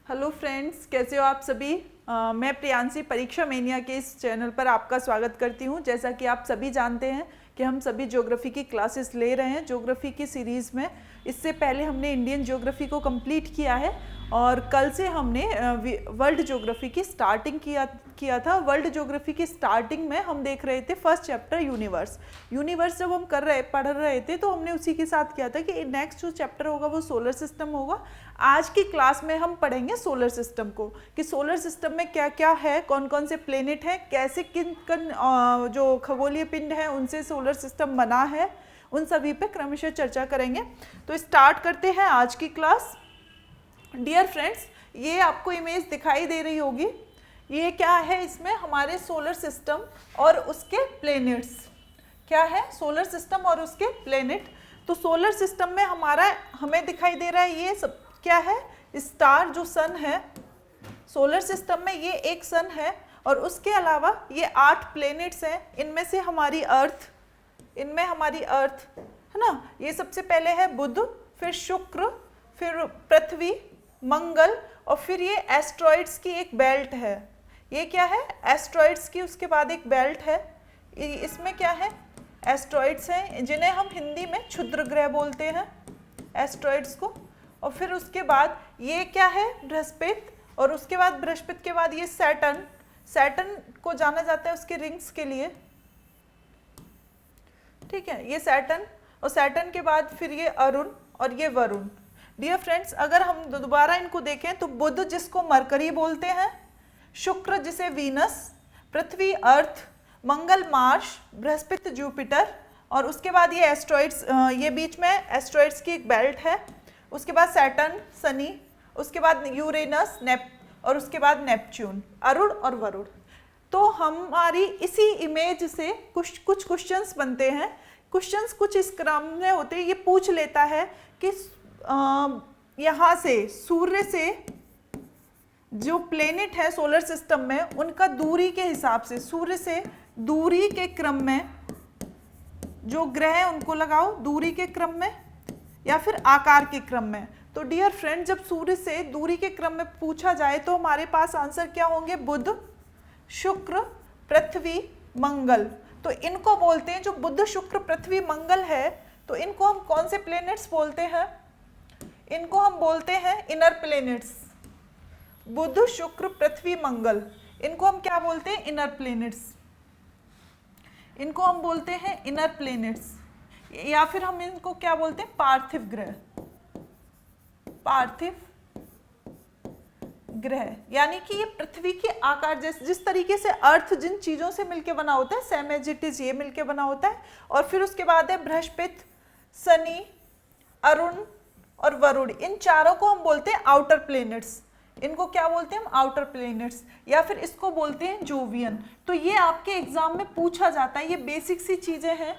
Hello friends, कैसे हो आप सभी। मैं प्रियांशी परीक्षा मेनिया के इस चैनल पर आपका स्वागत करती हूं। जैसा कि आप सभी जानते हैं कि हम सभी ज्योग्राफी की क्लासेस ले रहे हैं ज्योग्राफी की सीरीज़ में। इससे पहले हमने इंडियन ज्योग्राफी को कंप्लीट किया है और कल से हमने वर्ल्ड ज्योग्राफी की स्टार्टिंग किया था। वर्ल्ड ज्योग्राफी की स्टार्टिंग में हम देख रहे थे फर्स्ट चैप्टर यूनिवर्स जब हम पढ़ रहे थे तो हमने उसी के साथ किया था कि नेक्स्ट जो चैप्टर होगा वो सोलर सिस्टम होगा। आज की क्लास में हम पढ़ेंगे सोलर सिस्टम को, कि सोलर सिस्टम में क्या क्या है, कौन कौन से प्लेनेट हैं, कैसे किन जो खगोलीय पिंड हैं उनसे सोलर सिस्टम बना है, उन सभी पे क्रमशः चर्चा करेंगे। तो स्टार्ट करते हैं आज की क्लास। डियर फ्रेंड्स, ये आपको इमेज दिखाई दे रही होगी। ये क्या है, इसमें हमारे सोलर सिस्टम और उसके प्लेनेट्स। क्या है, सोलर सिस्टम और उसके प्लेनेट। तो सोलर सिस्टम में हमें दिखाई दे रहा है ये सब क्या है, स्टार जो सन है। सोलर सिस्टम में ये एक सन है और उसके अलावा ये 8 प्लेनेट्स हैं। इनमें हमारी अर्थ है ना। ये सबसे पहले है बुध, फिर शुक्र, फिर पृथ्वी, मंगल और फिर ये एस्ट्रॉइड्स की एक बेल्ट है। ये क्या है, एस्ट्रॉइड्स की उसके बाद एक बेल्ट है। इसमें क्या है, एस्ट्रॉइड्स हैं जिन्हें हम हिंदी में क्षुद्र ग्रह बोलते हैं, एस्ट्रॉइड्स को। और फिर उसके बाद ये क्या है, बृहस्पति। और उसके बाद बृहस्पति के बाद ये सैटर्न को जाना जाता है उसके रिंग्स के लिए, ठीक है, ये सैटर्न। और सैटर्न के बाद फिर ये अरुण और ये वरुण। डियर फ्रेंड्स, अगर हम दोबारा इनको देखें तो बुध जिसको मरकरी बोलते हैं, शुक्र जिसे वीनस, पृथ्वी अर्थ, मंगल मार्स, बृहस्पति जुपिटर। और उसके बाद ये एस्ट्रॉइड्स, ये बीच में एस्ट्रॉइड्स की एक बेल्ट है। उसके बाद सैटर्न शनि, उसके बाद यूरेनस और उसके बाद नेपच्यून, अरुण और वरुण। तो हमारी इसी इमेज से कुछ क्वेश्चंस बनते हैं। क्वेश्चंस कुछ इस क्रम में होते हैं। ये पूछ लेता है कि यहाँ से सूर्य से जो प्लेनेट है सोलर सिस्टम में उनका दूरी के हिसाब से, सूर्य से दूरी के क्रम में जो ग्रह हैं उनको लगाओ, दूरी के क्रम में या फिर आकार के क्रम में। तो डियर फ्रेंड, जब सूर्य से दूरी के क्रम में पूछा जाए तो हमारे पास आंसर क्या होंगे, बुध, शुक्र, पृथ्वी, मंगल। तो इनको बोलते हैं, जो बुध शुक्र पृथ्वी मंगल है, तो इनको हम कौन से प्लेनेट्स बोलते हैं, इनको हम बोलते हैं इनर प्लेनेट्स। बुध शुक्र पृथ्वी मंगल, इनको हम क्या बोलते हैं, इनर प्लेनेट्स। इनको हम बोलते हैं इनर प्लेनेट्स, या फिर हम इनको क्या बोलते हैं, पार्थिव ग्रह। पार्थिव ग्रह यानी कि ये पृथ्वी के आकार जिस तरीके से अर्थ जिन चीजों से मिलके बना होता है, सेम एज इट इज ये मिलके बना होता है। और फिर उसके बाद है बृहस्पति, शनि, अरुण और वरुण। इन चारों को हम बोलते हैं आउटर प्लेनेट्स। इनको क्या बोलते हैं हम, आउटर प्लेनेट्स, या फिर इसको बोलते हैं जोवियन। तो ये आपके एग्जाम में पूछा जाता है। ये बेसिक सी चीजें हैं,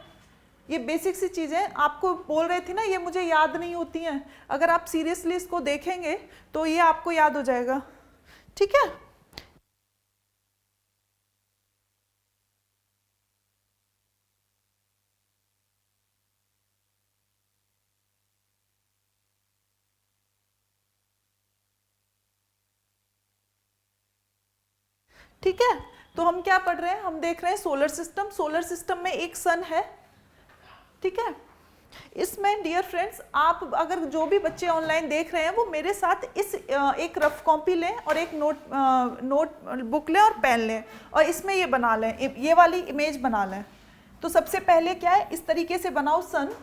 ये बेसिक सी चीज़ें आपको बोल रहे थे ना, ये मुझे याद नहीं होती हैं। अगर आप सीरियसली इसको देखेंगे तो ये आपको याद हो जाएगा, ठीक है। ठीक है, तो हम क्या पढ़ रहे हैं, हम देख रहे हैं सोलर सिस्टम। सोलर सिस्टम में एक सन है, ठीक है। इसमें डियर फ्रेंड्स, आप अगर जो भी बच्चे ऑनलाइन देख रहे हैं वो मेरे साथ इस एक रफ कॉपी लें और एक नोट बुक लें और पेन लें और इसमें ये बना लें, ये वाली इमेज बना लें। तो सबसे पहले क्या है, इस तरीके से बनाओ सन।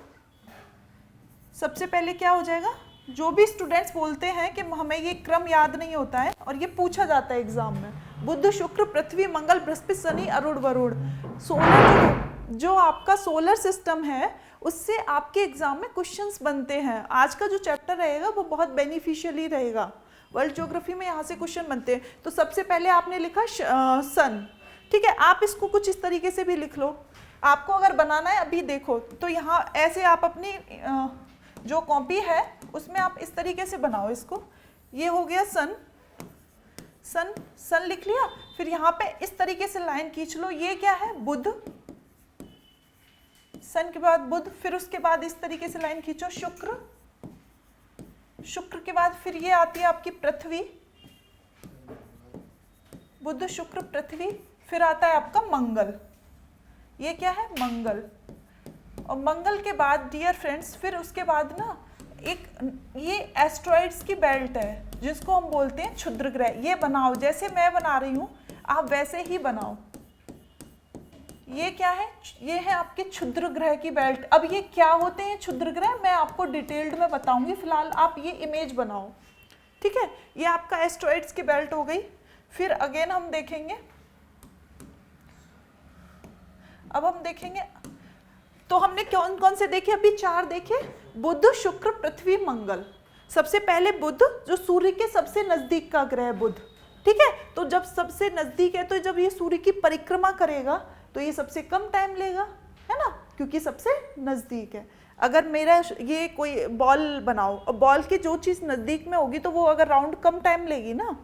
सबसे पहले क्या हो जाएगा, जो भी स्टूडेंट्स बोलते हैं कि हमें ये क्रम याद नहीं होता है और ये पूछा जाता है एग्जाम में, बुध शुक्र पृथ्वी मंगल बृहस्पति शनि अरुण वरुण। सोलर जो आपका सोलर सिस्टम है उससे आपके एग्जाम में क्वेश्चंस बनते हैं। आज का जो चैप्टर रहेगा वो बहुत बेनिफिशियली रहेगा। वर्ल्ड ज्योग्राफी में यहाँ से क्वेश्चन बनते हैं। तो सबसे पहले आपने लिखा सन, ठीक है। आप इसको कुछ इस तरीके से भी लिख लो। आपको अगर बनाना है, अभी देखो तो यहाँ ऐसे आप अपनी जो कॉपी है उसमें आप इस तरीके से बनाओ इसको। ये हो गया सन, सन सन लिख लिया। फिर यहाँ पे इस तरीके से लाइन खींच लो। ये क्या है, बुध, सन के बाद बुध, फिर उसके बाद इस तरीके से लाइन खींचो शुक्र, शुक्र के बाद फिर ये आती है आपकी पृथ्वी, बुध शुक्र पृथ्वी, फिर आता है आपका मंगल। ये क्या है? मंगल। और मंगल के बाद डियर फ्रेंड्स फिर उसके बाद ना एक ये एस्ट्रॉइड्स की बेल्ट है जिसको हम बोलते हैं क्षुद्र ग्रह। ये बनाओ, जैसे मैं बना रही हूँ आप वैसे ही बनाओ। ये क्या है? ये है आपके क्षुद्र ग्रह की बेल्ट। अब ये क्या होते हैं क्षुद्र ग्रह, मैं आपको डिटेल्ड में बताऊंगी, फिलहाल आप ये इमेज बनाओ, ठीक है। ये आपका एस्ट्रॉइड्स की बेल्ट हो गई। फिर अगेन हम देखेंगे, अब हम देखेंगे तो हमने कौन कौन से देखे? अभी 4 देखे, बुध शुक्र पृथ्वी मंगल। सबसे पहले बुध जो सूर्य के सबसे नजदीक का ग्रह बुध, ठीक है। तो जब सबसे नजदीक है तो जब ये सूर्य की परिक्रमा करेगा तो ये सबसे कम टाइम लेगा, है ना, क्योंकि सबसे नजदीक है। अगर मेरा ये कोई बॉल बनाओ और बॉल की जो चीज नजदीक में होगी तो वो अगर राउंड कम टाइम लेगी ना,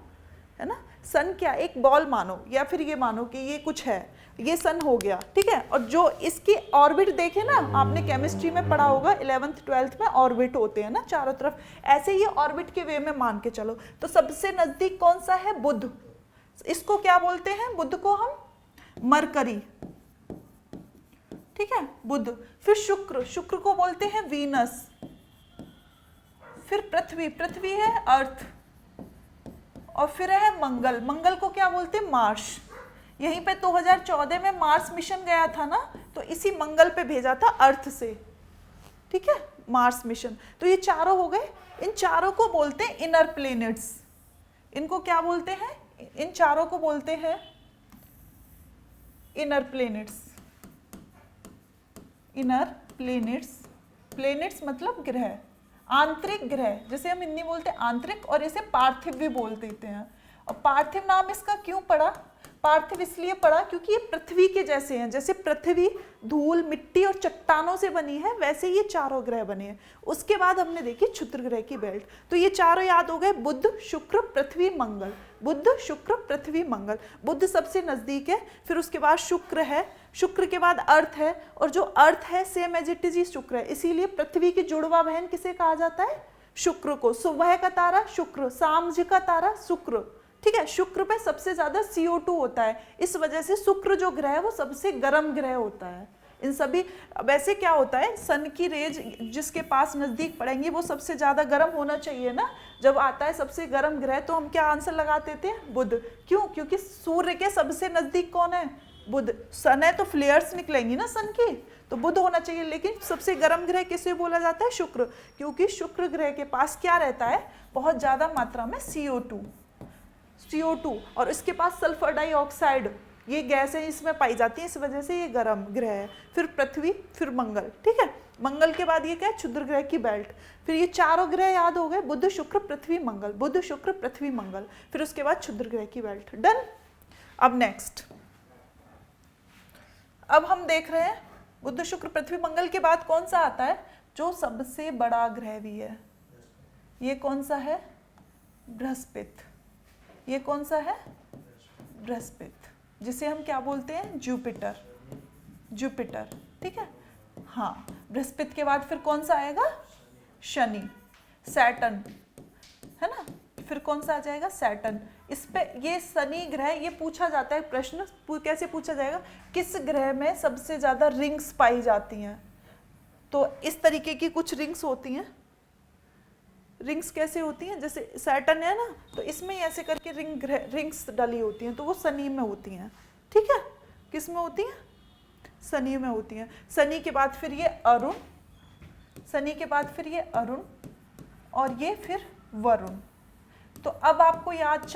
है ना। सन क्या, एक बॉल मानो या फिर ये मानो कि ये कुछ है, ये सन हो गया, ठीक है। और जो इसकी ऑर्बिट देखे ना, आपने केमिस्ट्री में पढ़ा होगा 11th 12th में ऑर्बिट होते हैं ना चारों तरफ, ऐसे ये ऑर्बिट के वे में मान के चलो। तो सबसे नजदीक कौन सा है? बुध। इसको क्या बोलते हैं? बुध को हम मरकरी, ठीक है, बुध। फिर शुक्र, शुक्र को बोलते हैं वीनस। फिर पृथ्वी, पृथ्वी है अर्थ। और फिर है मंगल, मंगल को क्या बोलते हैं? मार्स। यहीं पे 2014 में मार्स मिशन गया था ना, तो इसी मंगल पे भेजा था अर्थ से, ठीक है, मार्स मिशन। तो ये चारों हो गए। इन चारों को बोलते हैं इनर प्लेनेट्स। इनको क्या बोलते हैं? इन चारों को बोलते हैं inner planets. Inner planets, planets मतलब ग्रह, आंतरिक ग्रह, जैसे हम हिंदी बोलते हैं आंतरिक, और इसे पार्थिव भी बोल देते हैं। और पार्थिव नाम इसका क्यों पड़ा? पार्थिव इसलिए पड़ा क्योंकि ये पृथ्वी के जैसे हैं। जैसे पृथ्वी धूल, मिट्टी और चट्टानों से बनी है, वैसे ये चारों ग्रह बने हैं। उसके बाद हमने देखी क्षुद्र ग्रह की बेल्ट। तो ये चारों याद हो गए, बुध शुक्र पृथ्वी मंगल। बुध शुक्र पृथ्वी मंगल। बुध सबसे नजदीक है, फिर उसके बाद शुक्र है, शुक्र के बाद अर्थ है, और जो अर्थ है सेम एज इट इज शुक्र है। इसीलिए पृथ्वी की जुड़वा बहन किसे कहा जाता है? शुक्र को। सुबह का तारा शुक्र, सांझ का तारा शुक्र, ठीक है। शुक्र पे सबसे ज्यादा CO2 होता है, इस वजह से शुक्र जो ग्रह है वो सबसे गर्म ग्रह होता है। इन सभी, वैसे क्या होता है, सन की रेज जिसके पास नजदीक पड़ेंगी वो सबसे ज्यादा गर्म होना चाहिए ना। जब आता है सबसे गर्म ग्रह तो हम क्या आंसर लगाते थे? बुध। क्यों? क्योंकि सूर्य के सबसे नजदीक कौन है? बुध। सन है तो फ्लेयर्स निकलेंगी ना सन की, तो बुध होना चाहिए। लेकिन सबसे गर्म ग्रह किसे बोला जाता है? शुक्र, क्योंकि शुक्र ग्रह के पास क्या रहता है? बहुत ज्यादा मात्रा में CO2, और इसके पास सल्फर डाइऑक्साइड, ये गैसें इसमें पाई जाती हैं, इस वजह से ये गर्म ग्रह है। फिर पृथ्वी, फिर मंगल, ठीक है। मंगल के बाद ये क्या है? क्षुद्र ग्रह की बेल्ट। फिर ये चारों ग्रह याद हो गए, बुध शुक्र पृथ्वी मंगल, बुध शुक्र पृथ्वी मंगल। फिर उसके बाद क्षुद्र ग्रह की बेल्ट। डन। अब नेक्स्ट, अब हम देख रहे हैं बुध शुक्र पृथ्वी मंगल के बाद कौन सा आता है? जो सबसे बड़ा ग्रह भी है। ये कौन सा है? बृहस्पति। ये कौन सा है? बृहस्पति, जिसे हम क्या बोलते हैं? जुपिटर। जुपिटर, ठीक है। हाँ, बृहस्पति के बाद फिर कौन सा आएगा? शनि, सैटर्न, है ना। फिर कौन सा आ जाएगा? सैटर्न। इस पे ये शनि ग्रह, ये पूछा जाता है प्रश्न, कैसे पूछा जाएगा? किस ग्रह में सबसे ज्यादा रिंग्स पाई जाती हैं? तो इस तरीके की कुछ रिंग्स होती हैं। रिंग्स कैसे होती हैं? जैसे सैटर्न है ना, तो इसमें ऐसे करके रिंग्स डली होती हैं, तो वो शनि में होती हैं, ठीक है। किस में होती हैं? शनि में होती हैं। शनि के बाद फिर ये अरुण, शनि के बाद फिर ये अरुण, और ये फिर वरुण। तो अब आपको याद,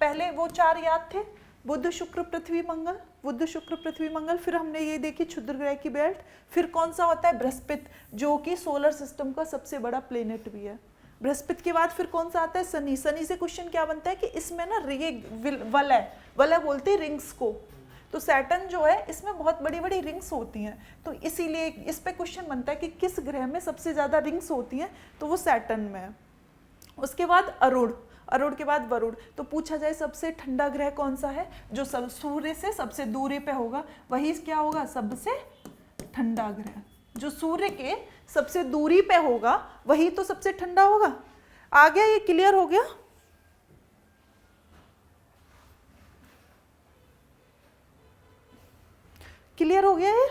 पहले वो 4 याद थे, बुध शुक्र पृथ्वी मंगल, बुध शुक्र पृथ्वी मंगल। फिर हमने ये देखी क्षुद्र ग्रह की बेल्ट। फिर कौन सा होता है? बृहस्पति, जो कि सोलर सिस्टम का सबसे बड़ा प्लेनेट भी है। बृहस्पति के बाद फिर कौन सा आता है? शनि। शनि से क्वेश्चन क्या बनता है कि इसमें ना ये वलय बोलते हैं रिंग्स को। तो सैटर्न जो है इसमें बहुत बड़ी बड़ी रिंग्स होती हैं, तो इसीलिए इस पे क्वेश्चन बनता है कि किस ग्रह में सबसे ज्यादा रिंग्स होती हैं, तो वो सैटर्न में है। उसके बाद अरुण, अरुण के बाद वरुण। तो पूछा जाए सबसे ठंडा ग्रह कौन सा है? जो सूर्य से सबसे दूरी पे होगा वही क्या होगा? सबसे ठंडा ग्रह। जो सूर्य के सबसे दूरी पे होगा वही तो सबसे ठंडा होगा। आ गया? ये क्लियर हो गया? क्लियर हो गया ये?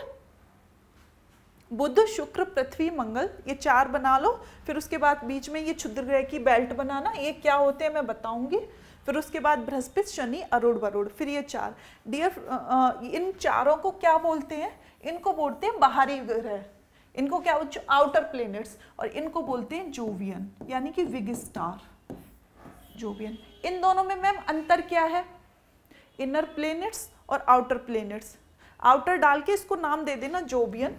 बुध शुक्र पृथ्वी मंगल, ये 4 बना लो। फिर उसके बाद बीच में ये क्षुद्र ग्रह की बेल्ट बनाना, ये क्या होते हैं मैं बताऊंगी। फिर उसके बाद बृहस्पति शनि अरुण वरुण, फिर ये 4। डियर इन चारों को क्या बोलते हैं? इनको बोलते हैं बाहरी ग्रह, इनको क्या बोलते हैं? Outer planets. और इनको बोलते हैं जोवियन, यानी कि बिग स्टार, जोवियन। इन दोनों में मैम अंतर क्या है? इनर प्लेनेट्स और आउटर प्लेनेट्स। आउटर डाल के इसको नाम दे देना जोवियन।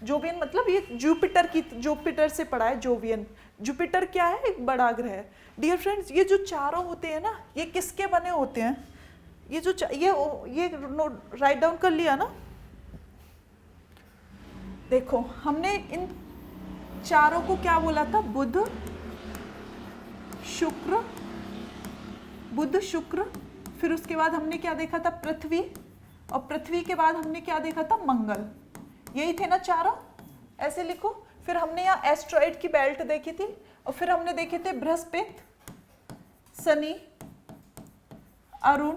जोवियन मतलब ये जुपिटर से पढ़ा है जोवियन। जुपिटर क्या है? एक बड़ा ग्रह है। डियर फ्रेंड्स, ये जो चारों होते हैं ना, ये किसके बने होते हैं? ये जो ये राइट डाउन कर लिया ना। देखो हमने इन चारों को क्या बोला था? बुध शुक्र, फिर उसके बाद हमने क्या देखा था? पृथ्वी, और पृथ्वी के बाद हमने क्या देखा था? मंगल। यही थे ना चारों, ऐसे लिखो। फिर हमने यहाँ एस्ट्रॉइड की बेल्ट देखी थी, और फिर हमने देखे थे बृहस्पति, शनि, अरुण,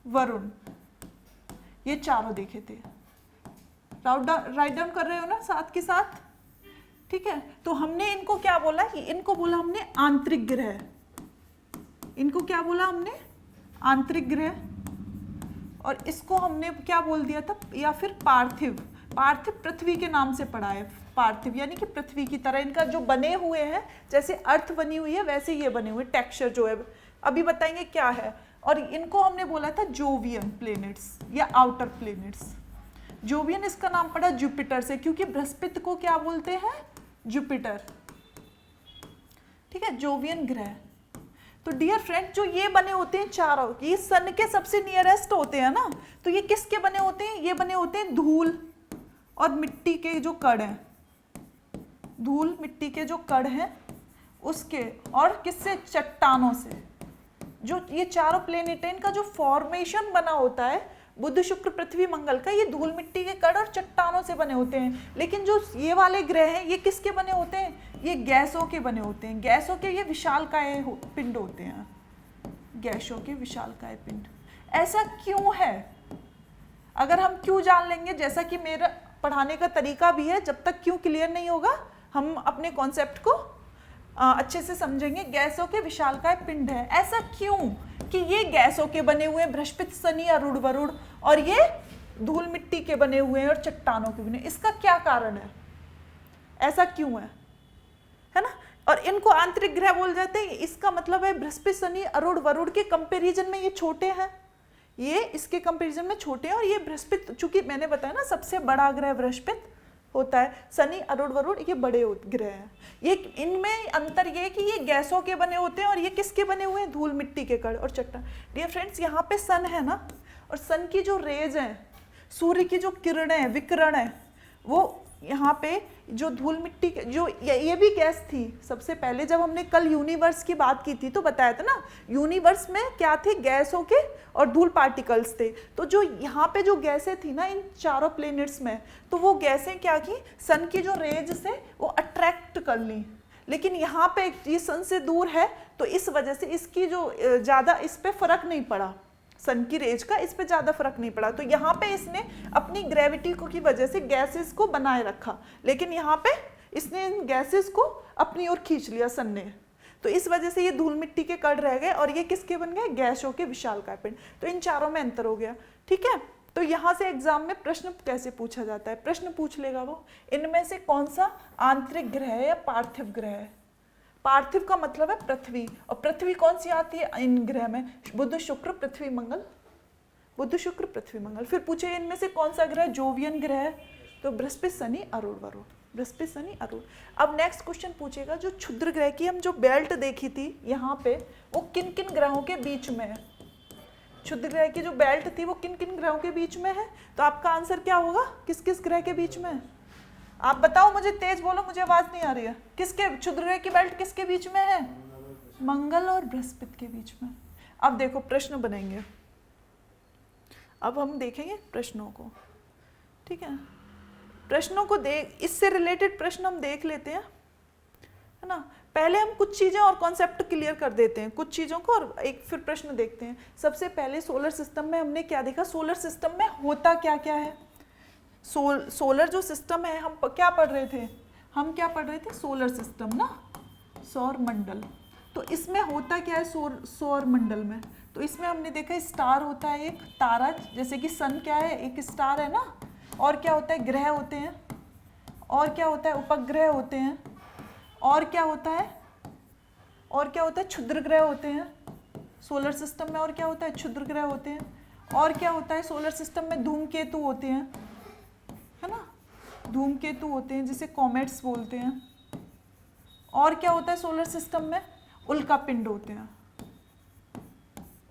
वरुण, ये चारों देखे थे। राइट डाउन कर रहे हो ना साथ के साथ? ठीक है, तो हमने इनको क्या बोला? इनको बोला हमने आंतरिक ग्रह। इनको क्या बोला हमने? आंतरिक ग्रह। और इसको हमने क्या बोल दिया था? या फिर पार्थिव। पार्थिव पृथ्वी के नाम से पढ़ा है, पार्थिव यानी कि पृथ्वी की तरह इनका जो बने हुए हैं, जैसे अर्थ बनी हुई है वैसे ये बने हुए, टेक्सचर जो है अभी बताएंगे क्या है। और इनको हमने बोला था जोवियन प्लेनेट्स या आउटर प्लेनेट्स। जोवियन इसका नाम पड़ा जुपिटर से, क्योंकि बृहस्पति को क्या बोलते हैं? जुपिटर। ठीक है, जोवियन ग्रह। तो डियर फ्रेंड, जो ये बने होते हैं चारों, ये सन के सबसे नियरेस्ट होते हैं ना, तो ये किसके बने होते हैं? ये बने होते हैं धूल और मिट्टी के जो कण हैं, धूल मिट्टी के जो कण हैं उसके, और किससे? चट्टानों से। जो ये चारों प्लेनेट हैं, इनका जो फॉर्मेशन बना होता है बुध शुक्र पृथ्वी मंगल का, ये धूल मिट्टी के कण और चट्टानों से बने होते हैं। लेकिन जो ये वाले ग्रह हैं, ये किसके बने होते हैं? ये गैसों के बने होते हैं। गैसों के ये विशालकाय पिंड होते हैं, गैसों के विशालकाय पिंड। ऐसा क्यों है? अगर हम क्यों जान लेंगे, जैसा कि मेरा पढ़ाने का तरीका भी है, जब तक क्यों क्लियर नहीं होगा हम अपने कॉन्सेप्ट को अच्छे से समझेंगे। गैसों के विशालकाय पिंड है। ऐसा क्यों कि ये गैसों के बने हुए हैं, बृहस्पति शनि अरुण वरुण, और ये धूल मिट्टी के बने हुए हैं और चट्टानों के बने? इसका क्या कारण है? ऐसा क्यों है ना? और इनको आंतरिक ग्रह बोल जाते हैं। इसका मतलब है बृहस्पति शनि अरुण वरुण के कंपैरिजन में ये छोटे हैं, ये इसके कंपैरिजन में छोटे हैं। और ये बृहस्पति, चूंकि मैंने बताया ना सबसे बड़ा ग्रह बृहस्पति होता है, शनि अरुण वरुण ये बड़े ग्रह हैं। ये इनमें अंतर ये है कि ये गैसों के बने होते हैं और ये किसके बने हुए हैं? धूल मिट्टी के कण और चट्टान। डियर फ्रेंड्स, यहाँ पे सन है ना, और सन की जो रेज हैं, सूर्य की जो किरणें विकिरण है, वो यहाँ पे जो धूल मिट्टी के जो ये भी गैस थी। सबसे पहले जब हमने कल यूनिवर्स की बात की थी तो बताया था ना, यूनिवर्स में क्या थे? गैसों के और धूल पार्टिकल्स थे। तो जो यहाँ पे जो गैसें थी ना इन चारों प्लेनेट्स में, तो वो गैसें क्या की? सन की जो रेज से वो अट्रैक्ट कर ली। लेकिन यहाँ पे ये सन से दूर है, तो इस वजह से इसकी जो ज़्यादा इस पर फर्क नहीं पड़ा, सन की रेज का इस पे ज़्यादा फर्क नहीं पड़ा। तो यहाँ पे इसने अपनी ग्रेविटी को की वजह से गैसेस को बनाए रखा, लेकिन यहाँ पे इसने इन गैसेस को अपनी ओर खींच लिया सन ने। तो इस वजह से ये धूल मिट्टी के कण रह गए और ये किसके बन गए? गैसों के विशालकाय पिंड। तो इन चारों में अंतर हो गया। ठीक है, तो यहाँ से एग्जाम में प्रश्न कैसे पूछा जाता है? प्रश्न पूछ लेगा वो, इनमें से कौन सा आंतरिक ग्रह है या पार्थिव ग्रह है? पार्थिव का मतलब है पृथ्वी, और पृथ्वी कौन सी आती है इन ग्रह में? बुध शुक्र पृथ्वी मंगल, बुध शुक्र पृथ्वी मंगल। फिर पूछे इनमें से कौन सा ग्रह जोवियन ग्रह है? तो बृहस्पति शनि अरुण वरुण, बृहस्पति शनि अरुण। अब नेक्स्ट क्वेश्चन पूछेगा, जो क्षुद्र ग्रह की हम जो बेल्ट देखी थी यहाँ पे, वो किन किन ग्रहों के बीच में है? क्षुद्र ग्रह की जो बेल्ट थी वो किन किन ग्रहों के बीच में है? तो आपका आंसर क्या होगा? किस किस ग्रह के बीच में है? आप बताओ, मुझे तेज बोलो, मुझे आवाज नहीं आ रही है। किसके? क्षुद्र ग्रह की बेल्ट किसके बीच में है? मंगल और बृहस्पति के बीच में। अब देखो प्रश्न बनेंगे, अब हम देखेंगे प्रश्नों को। ठीक है, प्रश्नों को देख, इससे रिलेटेड प्रश्न हम देख लेते हैं, है ना। पहले हम कुछ चीजें और कॉन्सेप्ट क्लियर कर देते हैं, कुछ चीजों को, और एक फिर प्रश्न देखते हैं। सबसे पहले सोलर सिस्टम में हमने क्या देखा, सोलर सिस्टम में होता क्या क्या है। सोलर जो सिस्टम है, हम क्या पढ़ रहे थे, हम क्या पढ़ रहे थे, सोलर सिस्टम ना, सौर मंडल। तो इसमें होता क्या है सौर मंडल में, तो इसमें हमने देखा स्टार होता है, एक तारा, जैसे कि सन क्या है, एक स्टार है ना, और क्या होता है, ग्रह होते हैं, और क्या होता है, उपग्रह होते हैं, और क्या होता है, और क्या होता है, क्षुद्र ग्रह होते हैं सोलर सिस्टम में, और क्या होता है, क्षुद्र ग्रह होते हैं, और क्या होता है सोलर सिस्टम में, धूमकेतु होते हैं, है ना, धूमकेतु होते हैं जिसे कॉमेट्स बोलते हैं, और क्या होता है सोलर सिस्टम में, उल्का पिंड होते हैं,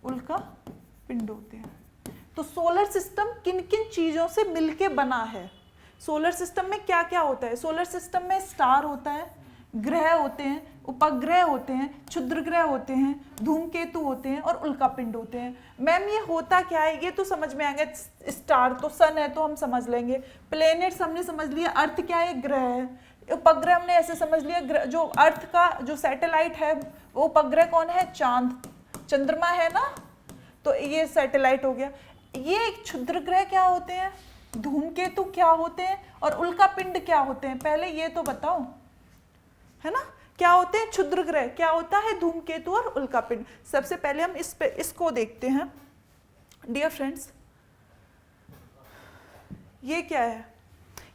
उल्का पिंड होते हैं। तो सोलर सिस्टम किन किन चीजों से मिलके बना है, सोलर सिस्टम में क्या क्या होता है, सोलर सिस्टम में स्टार होता है, ग्रह होते हैं, उपग्रह होते हैं, क्षुद्र ग्रह होते हैं, धूमकेतु होते हैं, और उल्का पिंड होते हैं। मैम ये होता क्या है, ये तो समझ में आएगा, स्टार तो सन है तो हम समझ लेंगे, प्लेनेट्स हमने समझ लिया, अर्थ क्या है, ग्रह है, उपग्रह हमने ऐसे समझ लिया, जो अर्थ का जो सैटेलाइट है वो उपग्रह कौन है, चांद, चंद्रमा है ना, तो ये सैटेलाइट हो गया। ये क्षुद्र ग्रह क्या होते हैं, धूमकेतु क्या होते हैं, और उल्का पिंड क्या होते हैं, पहले ये तो बताओ, है ना, क्या होते हैं क्षुद्र ग्रह, क्या होता है धूमकेतु और उल्का पिंड। सबसे पहले हम इसको देखते हैं डियर फ्रेंड्स। ये क्या है,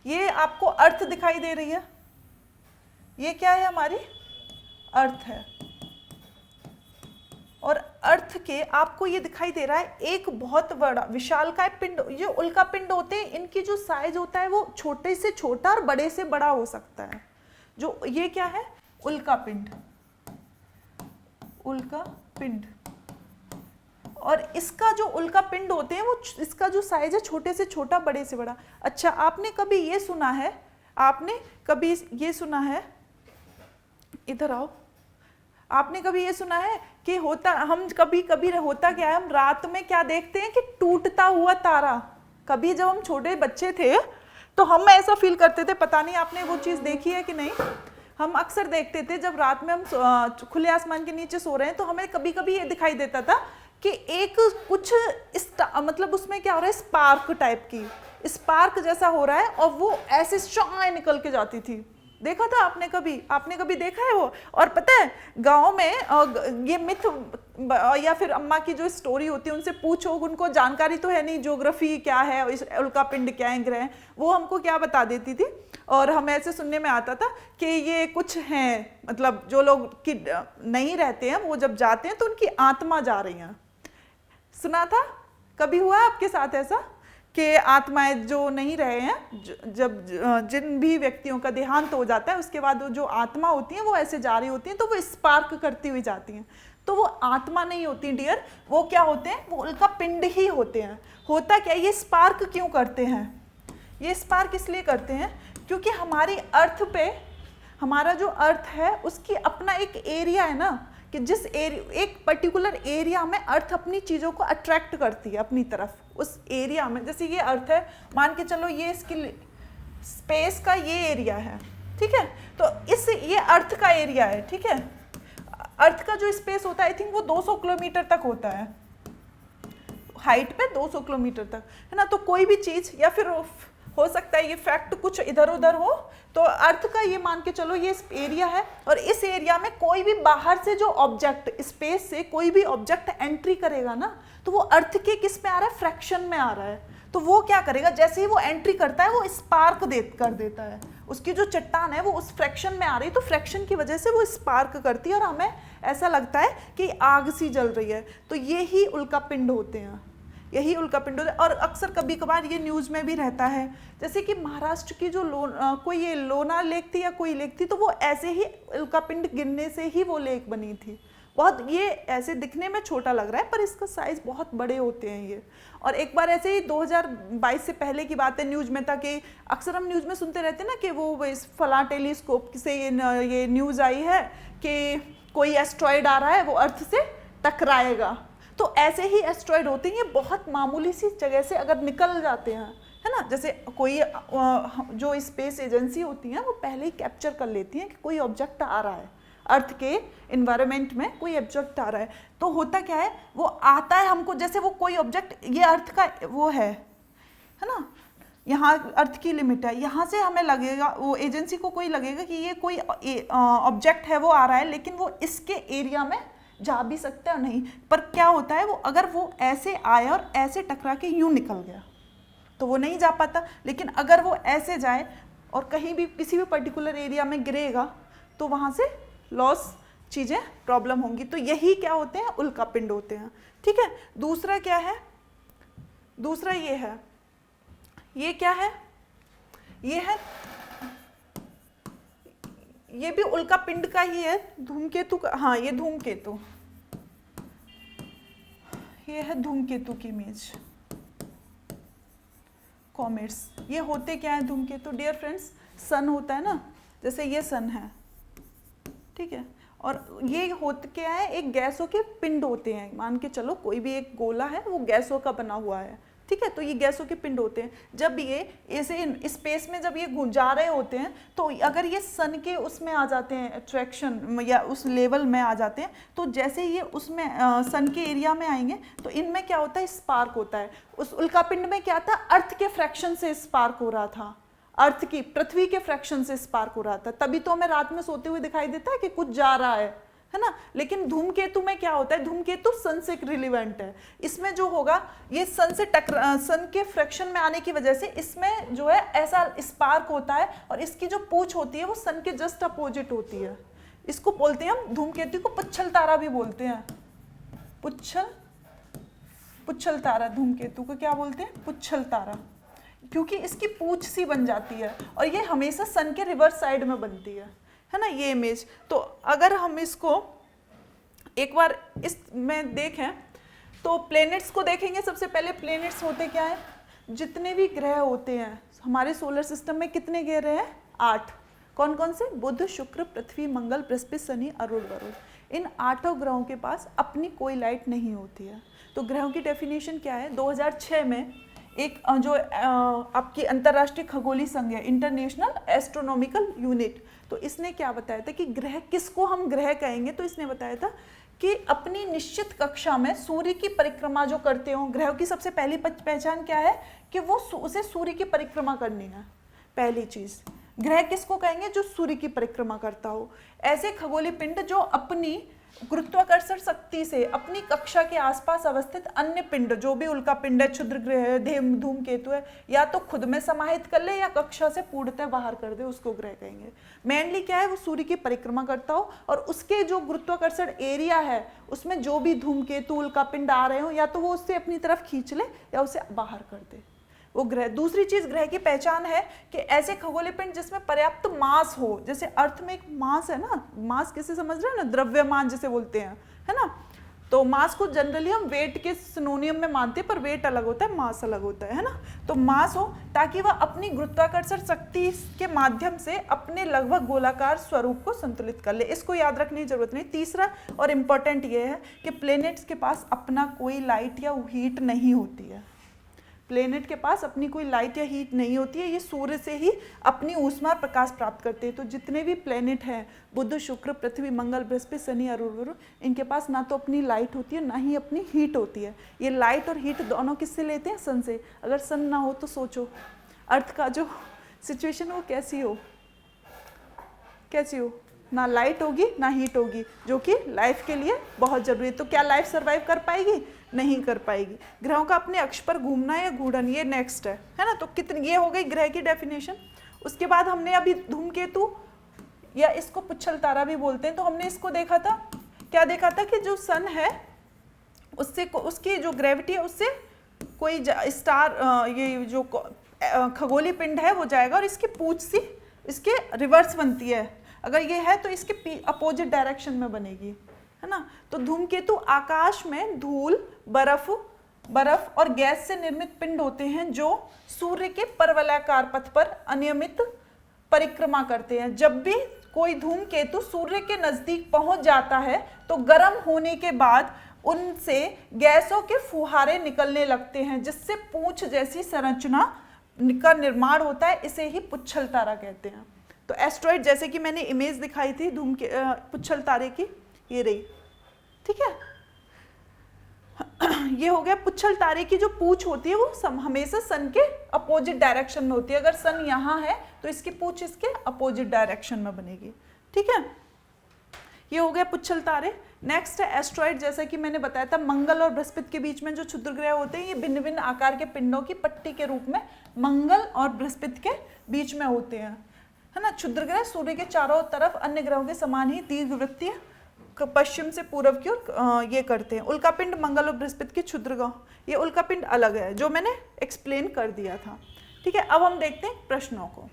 ये आपको अर्थ दिखाई दे रही है, ये क्या है, हमारी अर्थ है, और अर्थ के आपको ये दिखाई दे रहा है एक बहुत बड़ा विशालकाय पिंड, ये उल्का पिंड होते हैं, इनकी जो साइज होता है वो छोटे से छोटा और बड़े से बड़ा हो सकता है। जो ये क्या है, उल्का पिंड, उल्का पिंड, और इसका जो उल्का पिंड होते हैं वो इसका जो साइज है छोटे से छोटा बड़े से बड़ा। अच्छा, आपने कभी ये सुना है, आपने कभी ये सुना है, इधर आओ, आपने कभी ये सुना है कि होता, हम कभी कभी होता क्या है, हम रात में क्या देखते हैं कि टूटता हुआ तारा। कभी जब हम छोटे बच्चे थे तो हम ऐसा फील करते थे, पता नहीं आपने वो चीज़ देखी है कि नहीं, हम अक्सर देखते थे जब रात में हम खुले आसमान के नीचे सो रहे हैं तो हमें कभी कभी ये दिखाई देता था कि एक कुछ मतलब उसमें क्या हो रहा है, स्पार्क टाइप की, स्पार्क जैसा हो रहा है, और वो ऐसे शां निकल के जाती थी। देखा था आपने कभी देखा है वो। और पता है गांव में ये मिथ या फिर अम्मा की जो स्टोरी होती है उनसे पूछो, उनको जानकारी तो है नहीं, ज्योग्राफी क्या है, उल्का पिंड क्या है, ग्रह, वो हमको क्या बता देती थी, और हमें ऐसे सुनने में आता था कि ये कुछ हैं, मतलब जो लोग की नहीं रहते हैं वो जब जाते हैं तो उनकी आत्मा जा रही हैं। सुना था, कभी हुआ आपके साथ ऐसा कि आत्माएं जो नहीं रहे हैं, जब जिन भी व्यक्तियों का देहांत हो जाता है उसके बाद जो आत्मा होती हैं वो ऐसे जा रही होती हैं, तो वो स्पार्क करती हुई जाती हैं। तो वो आत्मा नहीं होती डियर, वो क्या होते हैं, वो उल्का पिंड ही होते हैं। होता क्या, ये स्पार्क क्यों करते हैं, ये स्पार्क इसलिए करते हैं क्योंकि हमारी अर्थ पे, हमारा जो अर्थ है उसकी अपना एक एरिया है ना, कि जिस एक पर्टिकुलर एरिया में अर्थ अपनी चीज़ों को अट्रैक्ट करती है अपनी तरफ, उस एरिया में, जैसे ये अर्थ है, मान के चलो ये इसकी स्पेस का ये एरिया है, ठीक है, तो ये अर्थ का एरिया है, ठीक है, अर्थ का जो स्पेस होता है आई थिंक वो 200 किलोमीटर तक होता है, हाइट पे 200 किलोमीटर तक, है ना। तो कोई भी चीज़, या फिर हो सकता है ये फैक्ट कुछ इधर उधर हो, तो अर्थ का ये मान के चलो ये एरिया है, और इस एरिया में कोई भी बाहर से जो ऑब्जेक्ट, स्पेस से कोई भी ऑब्जेक्ट एंट्री करेगा ना, तो वो अर्थ के किस में आ रहा है, फ्रैक्शन में आ रहा है। तो वो क्या करेगा, जैसे ही वो एंट्री करता है वो स्पार्क कर देता है, उसकी जो चट्टान है वो उस फ्रैक्शन में आ रही है, तो फ्रैक्शन की वजह से वो स्पार्क करती है और हमें ऐसा लगता है कि आग सी जल रही है। तो ये ही उल्का पिंड होते हैं, यही उल्का पिंड होता है। और अक्सर कभी कभार ये न्यूज़ में भी रहता है, जैसे कि महाराष्ट्र की जो कोई ये लोना लेक थी या कोई लेक थी, तो वो ऐसे ही उल्का पिंड गिरने से ही वो लेक बनी थी। बहुत ये ऐसे दिखने में छोटा लग रहा है पर इसका साइज बहुत बड़े होते हैं ये। और एक बार ऐसे ही 2022 से पहले की बात है, न्यूज़ में था कि अक्सर हम न्यूज़ में सुनते रहते हैं ना कि वो इस फलां टेलीस्कोप से ये न्यूज़ आई है कि कोई एस्ट्रॉयड आ रहा है, वो अर्थ से टकराएगा। तो ऐसे ही एस्ट्रॉयड होते हैं, ये बहुत मामूली सी जगह से अगर निकल जाते हैं, है ना, जैसे कोई जो स्पेस एजेंसी होती है वो पहले ही कैप्चर कर लेती हैं कि कोई ऑब्जेक्ट आ रहा है, अर्थ के इन्वायरमेंट में कोई ऑब्जेक्ट आ रहा है तो होता क्या है, वो आता है हमको, जैसे वो कोई ऑब्जेक्ट, ये अर्थ का वो है ना, यहाँ अर्थ की लिमिट है, यहाँ से हमें लगेगा, वो एजेंसी को कोई लगेगा कि ये कोई ऑब्जेक्ट है वो आ रहा है, लेकिन वो इसके एरिया में जा भी सकता है नहीं, पर क्या होता है वो, अगर वो ऐसे आया और ऐसे टकरा के यूं निकल गया तो वो नहीं जा पाता, लेकिन अगर वो ऐसे जाए और कहीं भी किसी भी पर्टिकुलर एरिया में गिरेगा तो वहाँ से लॉस चीज़ें प्रॉब्लम होंगी। तो यही क्या होते हैं, उल्कापिंड होते हैं। ठीक है, दूसरा क्या है, दूसरा ये है, ये क्या है, ये है, ये भी उल्कापिंड का ही है, धूमकेतु का, हाँ ये धूमकेतु, ये है धूमकेतु की इमेज, कॉमेट्स। ये होते क्या है धूमकेतु डियर फ्रेंड्स, सन होता है ना, जैसे ये सन है, ठीक है, और ये होते क्या है, एक गैसों के पिंड होते हैं, मान के चलो कोई भी एक गोला है वो गैसों का बना हुआ है, ठीक है, तो ये गैसों के पिंड होते हैं। जब ये ऐसे स्पेस में जब ये जा रहे होते हैं तो अगर ये सन के उसमें आ जाते हैं, अट्रैक्शन या उस लेवल में आ जाते हैं, तो जैसे ये उसमें सन के एरिया में आएंगे तो इनमें क्या होता है, स्पार्क होता है। उस उल्कापिंड में क्या था, अर्थ के फ्रैक्शन से स्पार्क हो रहा था, अर्थ की, पृथ्वी के फ्रैक्शन से स्पार्क हो रहा था, तभी तो हमें रात में सोते हुए दिखाई देता है कि कुछ जा रहा है ना। लेकिन धूमकेतु में क्या होता है, धूमकेतु सन से रिलेवेंट है, इसमें जो होगा ये सन से सन के फ्रैक्शन में आने की वजह से इसमें जो है ऐसा स्पार्क होता है, और इसकी जो पूंछ होती है वो सन के जस्ट अपोजिट होती है। इसको बोलते हैं हम, धूमकेतु को पुच्छल तारा भी बोलते हैं, पुच्छल तारा, धूमकेतु को क्या बोलते हैं, पुच्छल तारा, क्योंकि इसकी पूंछ सी बन जाती है और ये हमेशा सन के रिवर्स साइड में बनती है ना, ये इमेज। तो अगर हम इसको एक बार इसमें देखें तो प्लैनेट्स को देखेंगे। सबसे पहले प्लैनेट्स होते क्या है, जितने भी ग्रह होते हैं हमारे सोलर सिस्टम में, कितने ग्रह हैं, 8। कौन कौन से, बुध, शुक्र, पृथ्वी, मंगल, बृहस्पति, शनि, अरुण, वरुण। इन 8 ग्रहों के पास अपनी कोई लाइट नहीं होती है। तो ग्रहों की डेफिनेशन क्या है, 2006 में एक जो आपकी अंतर्राष्ट्रीय खगोलीय संघ है, इंटरनेशनल एस्ट्रोनॉमिकल यूनिट, तो इसने क्या बताया था कि ग्रह किसको हम ग्रह कहेंगे, तो इसने बताया था कि अपनी निश्चित कक्षा में सूर्य की परिक्रमा जो करते हो, ग्रहों की सबसे पहली पहचान क्या है कि वो उसे सूर्य की परिक्रमा करनी है। पहली चीज, ग्रह किसको कहेंगे, जो सूर्य की परिक्रमा करता हो। ऐसे खगोलीय पिंड जो अपनी गुरुत्वाकर्षण शक्ति से अपनी कक्षा के आसपास अवस्थित अन्य पिंड, जो भी उल्का पिंड है, क्षुद्र ग्रह है, धूमकेतु है, या तो खुद में समाहित कर ले या कक्षा से पूर्णतः बाहर कर दे, उसको ग्रह कहेंगे। मेनली क्या है, वो सूर्य की परिक्रमा करता हो और उसके जो गुरुत्वाकर्षण एरिया है उसमें जो भी धूमकेतु उल्का पिंड आ रहे हो, या तो वो उससे अपनी तरफ खींच ले या उसे बाहर कर दे, वो ग्रह। दूसरी चीज ग्रह की पहचान है कि ऐसे खगोलीय पिंड जिसमें पर्याप्त मास हो, जैसे अर्थ में एक मास है ना, मास किसे समझ रहे हैं ना, द्रव्यमान जिसे बोलते हैं, है ना। तो मास को जनरली हम वेट के सिनोनियम में मानते हैं, पर वेट अलग होता है, मास अलग होता है ना। तो मास हो ताकि वह अपनी गुरुत्वाकर्षण शक्ति के माध्यम से अपने लगभग गोलाकार स्वरूप को संतुलित कर ले, इसको याद रखने की जरूरत नहीं। तीसरा और इम्पोर्टेंट ये है कि प्लैनेट्स के पास अपना कोई लाइट या हीट नहीं होती है। प्लैनेट के पास अपनी कोई लाइट या हीट नहीं होती है, ये सूर्य से ही अपनी ऊष्मा प्रकाश प्राप्त करते हैं। तो जितने भी प्लैनेट हैं, बुध, शुक्र, पृथ्वी, मंगल, बृहस्पति, शनि, अरुण, वरुण, इनके पास ना तो अपनी लाइट होती है ना ही अपनी हीट होती है। ये लाइट और हीट दोनों किससे लेते हैं, सन से। अगर सन ना हो तो सोचो अर्थ का जो सिचुएशन वो कैसी हो, ना लाइट होगी ना हीट होगी, जो कि लाइफ के लिए बहुत जरूरी है। तो क्या लाइफ सर्वाइव कर पाएगी, नहीं कर पाएगी। ग्रहों का अपने अक्ष पर घूमना या घूर्णन, ये नेक्स्ट है ना। तो कितनी, ये हो गई ग्रह की डेफिनेशन। उसके बाद हमने अभी धूमकेतु या इसको पुच्छल तारा भी बोलते हैं, तो हमने इसको देखा था, क्या देखा था कि जो सन है उससे उसकी जो ग्रेविटी है उससे कोई स्टार, ये जो खगोलीय पिंड है वो जाएगा और इसकी पूंछ सी इसके रिवर्स बनती है। अगर ये है तो इसके अपोजिट डायरेक्शन में बनेगी, है ना। तो धूमकेतु आकाश में धूल, बर्फ और गैस से निर्मित पिंड होते हैं जो सूर्य के परवलयाकार पथ पर अनियमित परिक्रमा करते हैं। जब भी कोई धूमकेतु सूर्य के नजदीक पहुंच जाता है तो गर्म होने के बाद उनसे गैसों के फुहारे निकलने लगते हैं, जिससे पूंछ जैसी संरचना का निर्माण होता है। इसे ही पुच्छल तारा कहते हैं। तो एस्ट्रॉइड जैसे कि मैंने इमेज दिखाई थी धूम के पुच्छल तारे की, ये रही, ठीक है। ये हो गया पुच्छल तारे की जो पूंछ होती है वो हमेशा सन के अपोजिट डायरेक्शन में होती है। अगर सन यहाँ है तो इसकी पूंछ इसके अपोजिट डायरेक्शन में बनेगी, ठीक है। ये हो गया पुच्छल तारे। नेक्स्ट है एस्ट्रॉइड, जैसा कि मैंने बताया था मंगल और बृहस्पति के बीच में जो क्षुद्र ग्रह होते हैं ये भिन्न भिन्न आकार के पिंडों की पट्टी के रूप में मंगल और बृहस्पति के बीच में होते हैं, है ना। क्षुद्र ग्रह सूर्य के चारों तरफ अन्य ग्रहों के समान ही दीर्घवृत्तीय पश्चिम से पूर्व की ओर ये करते हैं। उल्कापिंड मंगल और बृहस्पति के क्षुद्र ग्रह, ये उल्कापिंड अलग है जो मैंने एक्सप्लेन कर दिया था, ठीक है। अब हम देखते हैं प्रश्नों को,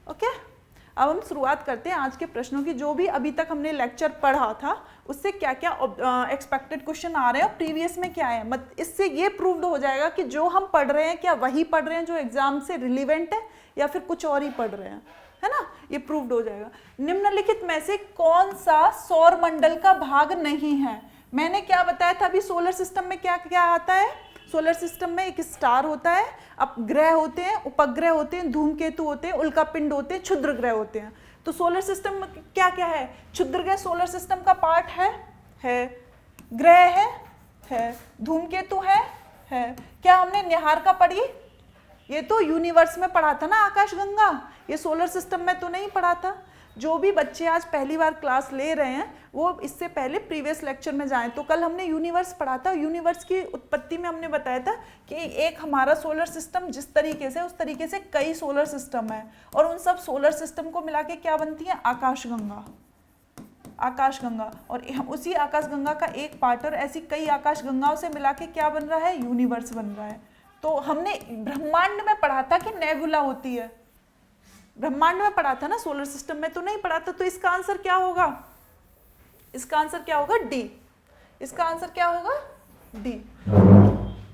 ओके। अब हम शुरुआत करते हैं आज के प्रश्नों की। जो भी अभी तक हमने लेक्चर पढ़ा था उससे क्या क्या एक्सपेक्टेड क्वेश्चन आ रहे हैं और प्रीवियस में क्या है, इससे ये प्रूव्ड हो जाएगा कि जो हम पढ़ रहे हैं क्या वही पढ़ रहे हैं जो एग्जाम से रिलेवेंट है या फिर कुछ और ही पढ़ रहे हैं, है ना। ये प्रूव्ड हो जाएगा। निम्नलिखित में से कौन सा सौर मंडल का भाग नहीं है? मैंने क्या बताया था अभी, सोलर सिस्टम में क्या क्या आता है। सोलर सिस्टम में एक स्टार होता है, अब ग्रह होते हैं, उपग्रह होते हैं, धूमकेतु होते हैं, उल्कापिंड होते हैं, क्षुद्र ग्रह होते हैं। तो सोलर सिस्टम में क्या क्या है? क्षुद्र ग्रह सोलर सिस्टम का पार्ट है, ग्रह है, धूमकेतु है। क्या हमने निहारिका पढ़ी? ये तो यूनिवर्स में पढ़ा था ना, आकाशगंगा, ये सोलर सिस्टम में तो नहीं पढ़ा था। जो भी बच्चे आज पहली बार क्लास ले रहे हैं वो इससे पहले प्रीवियस लेक्चर में जाएं। तो कल हमने यूनिवर्स पढ़ा था, यूनिवर्स की उत्पत्ति में हमने बताया था कि एक हमारा सोलर सिस्टम जिस तरीके से, उस तरीके से कई सोलर सिस्टम है और उन सब सोलर सिस्टम को मिला के क्या बनती है? आकाशगंगा। और उसी आकाशगंगा का एक पार्ट और ऐसी कई आकाशगंगाओं से मिला के क्या बन रहा है? यूनिवर्स बन रहा है। तो हमने ब्रह्मांड में पढ़ा था कि नेबुला होती है, ब्रह्मांड में पढ़ा था ना, सोलर सिस्टम में तो नहीं पढ़ा था। तो इसका आंसर क्या होगा? इसका आंसर क्या होगा? डी। इसका आंसर क्या होगा? डी,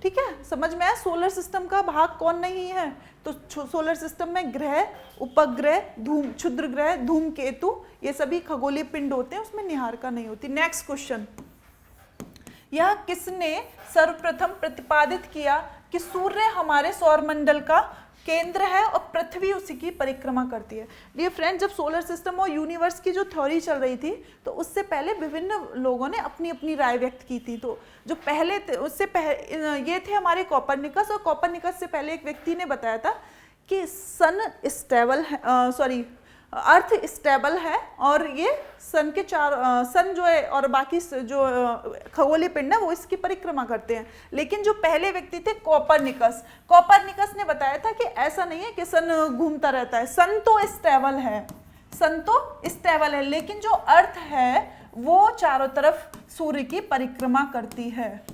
ठीक है। समझ में आया सोलर सिस्टम का भाग कौन नहीं है? तो सोलर सिस्टम में ग्रह, उपग्रह, क्षुद्र ग्रह, धूमकेतु, ये सभी खगोलीय पिंड होते हैं, उसमें निहारिका नहीं होती। नेक्स्ट क्वेश्चन, यह किसने सर्वप्रथम प्रतिपादित किया कि सूर्य हमारे सौरमंडल का केंद्र है और पृथ्वी उसी की परिक्रमा करती है? डियर फ्रेंड, जब सोलर सिस्टम और यूनिवर्स की जो थ्योरी चल रही थी तो उससे पहले विभिन्न लोगों ने अपनी अपनी राय व्यक्त की थी। तो जो पहले थे उससे पहले ये थे हमारे कोपरनिकस, और कोपरनिकस से पहले एक व्यक्ति ने बताया था कि अर्थ स्टेबल है और ये सन जो है और बाकी जो खगोलीय पिंड है वो इसकी परिक्रमा करते हैं। लेकिन जो पहले व्यक्ति थे कोपरनिकस ने बताया था कि ऐसा नहीं है कि सन घूमता रहता है, सन तो स्टेबल है, लेकिन जो अर्थ है वो चारों तरफ सूर्य की परिक्रमा करती है।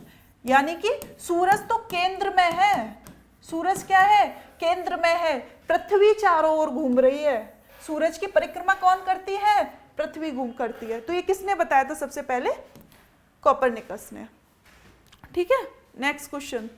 यानी कि सूरज तो केंद्र में है, सूरज क्या है? केंद्र में है, पृथ्वी चारों ओर घूम रही है। सूरज की परिक्रमा कौन करती है? पृथ्वी घूम करती है। तो ये किसने बताया था सबसे पहले? कोपरनिकस ने, ठीक है। नेक्स्ट क्वेश्चन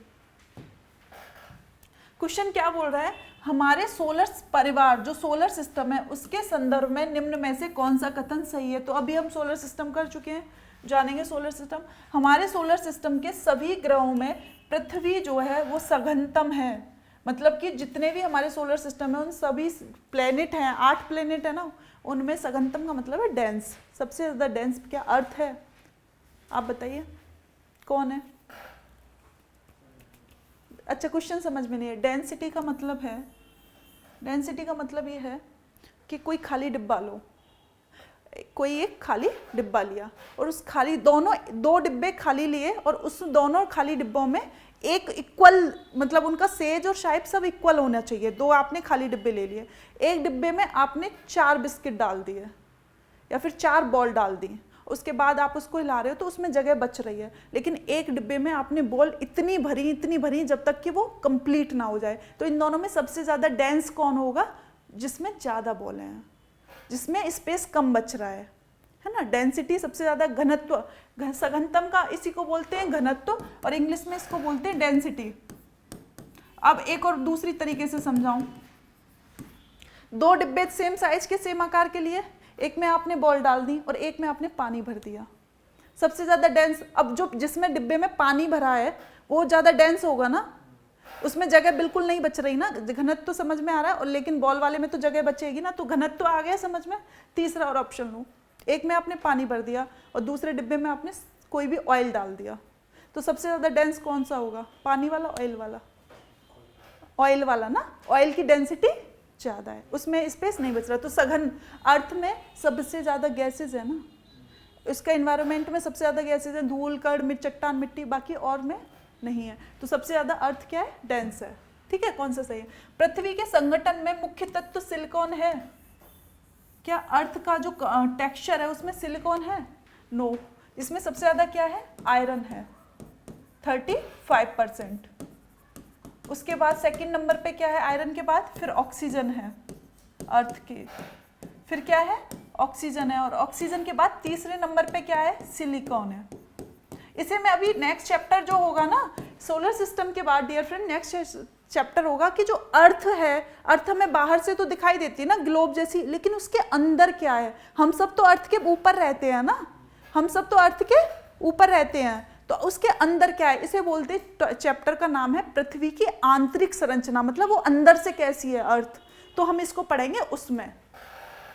क्या बोल रहा है? हमारे सोलर परिवार जो सोलर सिस्टम है उसके संदर्भ में निम्न में से कौन सा कथन सही है? तो अभी हम सोलर सिस्टम कर चुके हैं, जानेंगे सोलर सिस्टम। हमारे सोलर सिस्टम के सभी ग्रहों में पृथ्वी जो है वो सघनतम है। मतलब कि जितने भी हमारे सोलर सिस्टम है उन सभी प्लेनेट हैं, 8 प्लेनेट है ना, उनमें सघनतम का मतलब है डेंस। सबसे ज्यादा डेंस क्या अर्थ है? आप बताइए कौन है? अच्छा, क्वेश्चन समझ में नहीं है। डेंसिटी का मतलब ये है कि कोई खाली डिब्बा लो, कोई एक खाली डिब्बा लिया और उस खाली दो डिब्बे खाली लिए और उस दोनों खाली डिब्बों में एक इक्वल, मतलब उनका सेज और शाइप सब इक्वल होना चाहिए। 2 आपने खाली डिब्बे ले लिए, एक डिब्बे में आपने 4 बिस्किट डाल दिए या फिर 4 बॉल डाल दी, उसके बाद आप उसको हिला रहे हो तो उसमें जगह बच रही है। लेकिन एक डिब्बे में आपने बॉल इतनी भरी जब तक कि वो कंप्लीट ना हो जाए। तो इन दोनों में सबसे ज़्यादा डेंस कौन होगा? जिसमें ज़्यादा बॉल हैं, जिसमें स्पेस कम बच रहा है ना। डेंसिटी सबसे ज़्यादा, घनत्व, सघनतम का इसी को बोलते हैं घनत्व और इंग्लिश में इसको बोलते हैं डेंसिटी। अब एक और दूसरी तरीके से समझाऊं, 2 डिब्बे सेम साइज के सेम आकार के लिए, एक में आपने बॉल डाल दी और एक में आपने पानी भर दिया। सबसे ज़्यादा डेंस, अब जो जिसमें डिब्बे में पानी भरा है वो ज़्यादा डेंस होगा ना, उसमें जगह बिल्कुल नहीं बच रही ना, घनत्व तो समझ में आ रहा है, और लेकिन बॉल वाले में तो जगह बचेगी ना, तो घनत्व तो आ गया समझ में। तीसरा और ऑप्शन लूँ, एक में आपने पानी भर दिया और दूसरे डिब्बे में आपने कोई भी ऑयल डाल दिया, तो सबसे ज़्यादा डेंस कौन सा होगा, पानी वाला ऑयल वाला? ऑयल वाला ना, ऑयल की डेंसिटी ज़्यादा है, उसमें स्पेस नहीं बच रहा। तो सघन अर्थ में सबसे ज़्यादा गैसेज है ना, इसका इन्वायरमेंट में सबसे ज़्यादा गैसेज है, धूल कण चट्टान मिट्टी, बाकी और में नहीं है। तो सबसे ज़्यादा अर्थ क्या है, डेंस है। ठीक है, कौन सा सही है? पृथ्वी के संगठन में मुख्य तत्व सिलिकॉन है। क्या अर्थ का जो टेक्सचर है उसमें सिलिकॉन है? नो। इसमें सबसे ज़्यादा क्या है, आयरन है 35%। उसके बाद सेकंड नंबर पे क्या है आयरन के बाद? फिर ऑक्सीजन है अर्थ की, फिर क्या है, ऑक्सीजन है, और ऑक्सीजन के बाद तीसरे नंबर पे क्या है, सिलिकॉन है। इसे मैं अभी नेक्स्ट चैप्टर जो होगा ना सोलर सिस्टम के बाद डियर फ्रेंड, नेक्स्ट चैप्टर होगा कि जो अर्थ है, अर्थ हमें बाहर से तो दिखाई देती है ना ग्लोब जैसी, लेकिन उसके अंदर क्या है? हम सब तो अर्थ के ऊपर रहते हैं ना, हम सब तो अर्थ के ऊपर रहते हैं, तो उसके अंदर क्या है, इसे बोलते हैं, चैप्टर का नाम है पृथ्वी की आंतरिक संरचना, मतलब वो अंदर से कैसी है अर्थ, तो हम इसको पढ़ेंगे उसमें।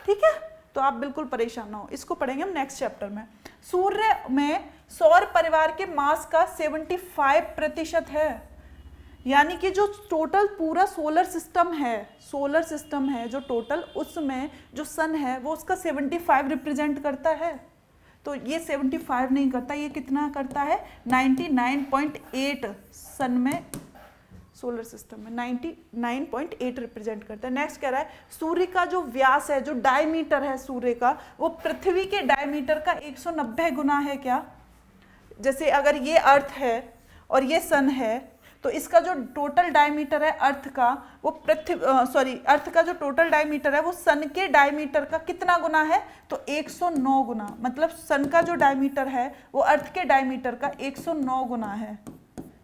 ठीक है, तो आप बिल्कुल परेशान ना हो, इसको पढ़ेंगे हम नेक्स्ट चैप्टर में। सूर्य में सौर परिवार के मास का 75% है, यानी कि जो टोटल पूरा सोलर सिस्टम है जो टोटल, उसमें जो सन है वो उसका 75 रिप्रेजेंट करता है। तो ये 75 नहीं करता, ये कितना करता है, 99.8 सन में, सोलर सिस्टम में 99.8 रिप्रेजेंट करता है। नेक्स्ट कह रहा है सूर्य का जो व्यास है, जो डायमीटर है सूर्य का, वो पृथ्वी के डायमीटर का 190 गुना है। क्या? जैसे अगर ये अर्थ है और ये सन है, तो इसका जो टोटल डायमीटर है अर्थ का, वो अर्थ का जो टोटल डायमीटर है वो सन के डायमीटर का कितना गुना है, तो 109 गुना। मतलब सन का जो डायमीटर है वो अर्थ के डायमीटर का 109 गुना है।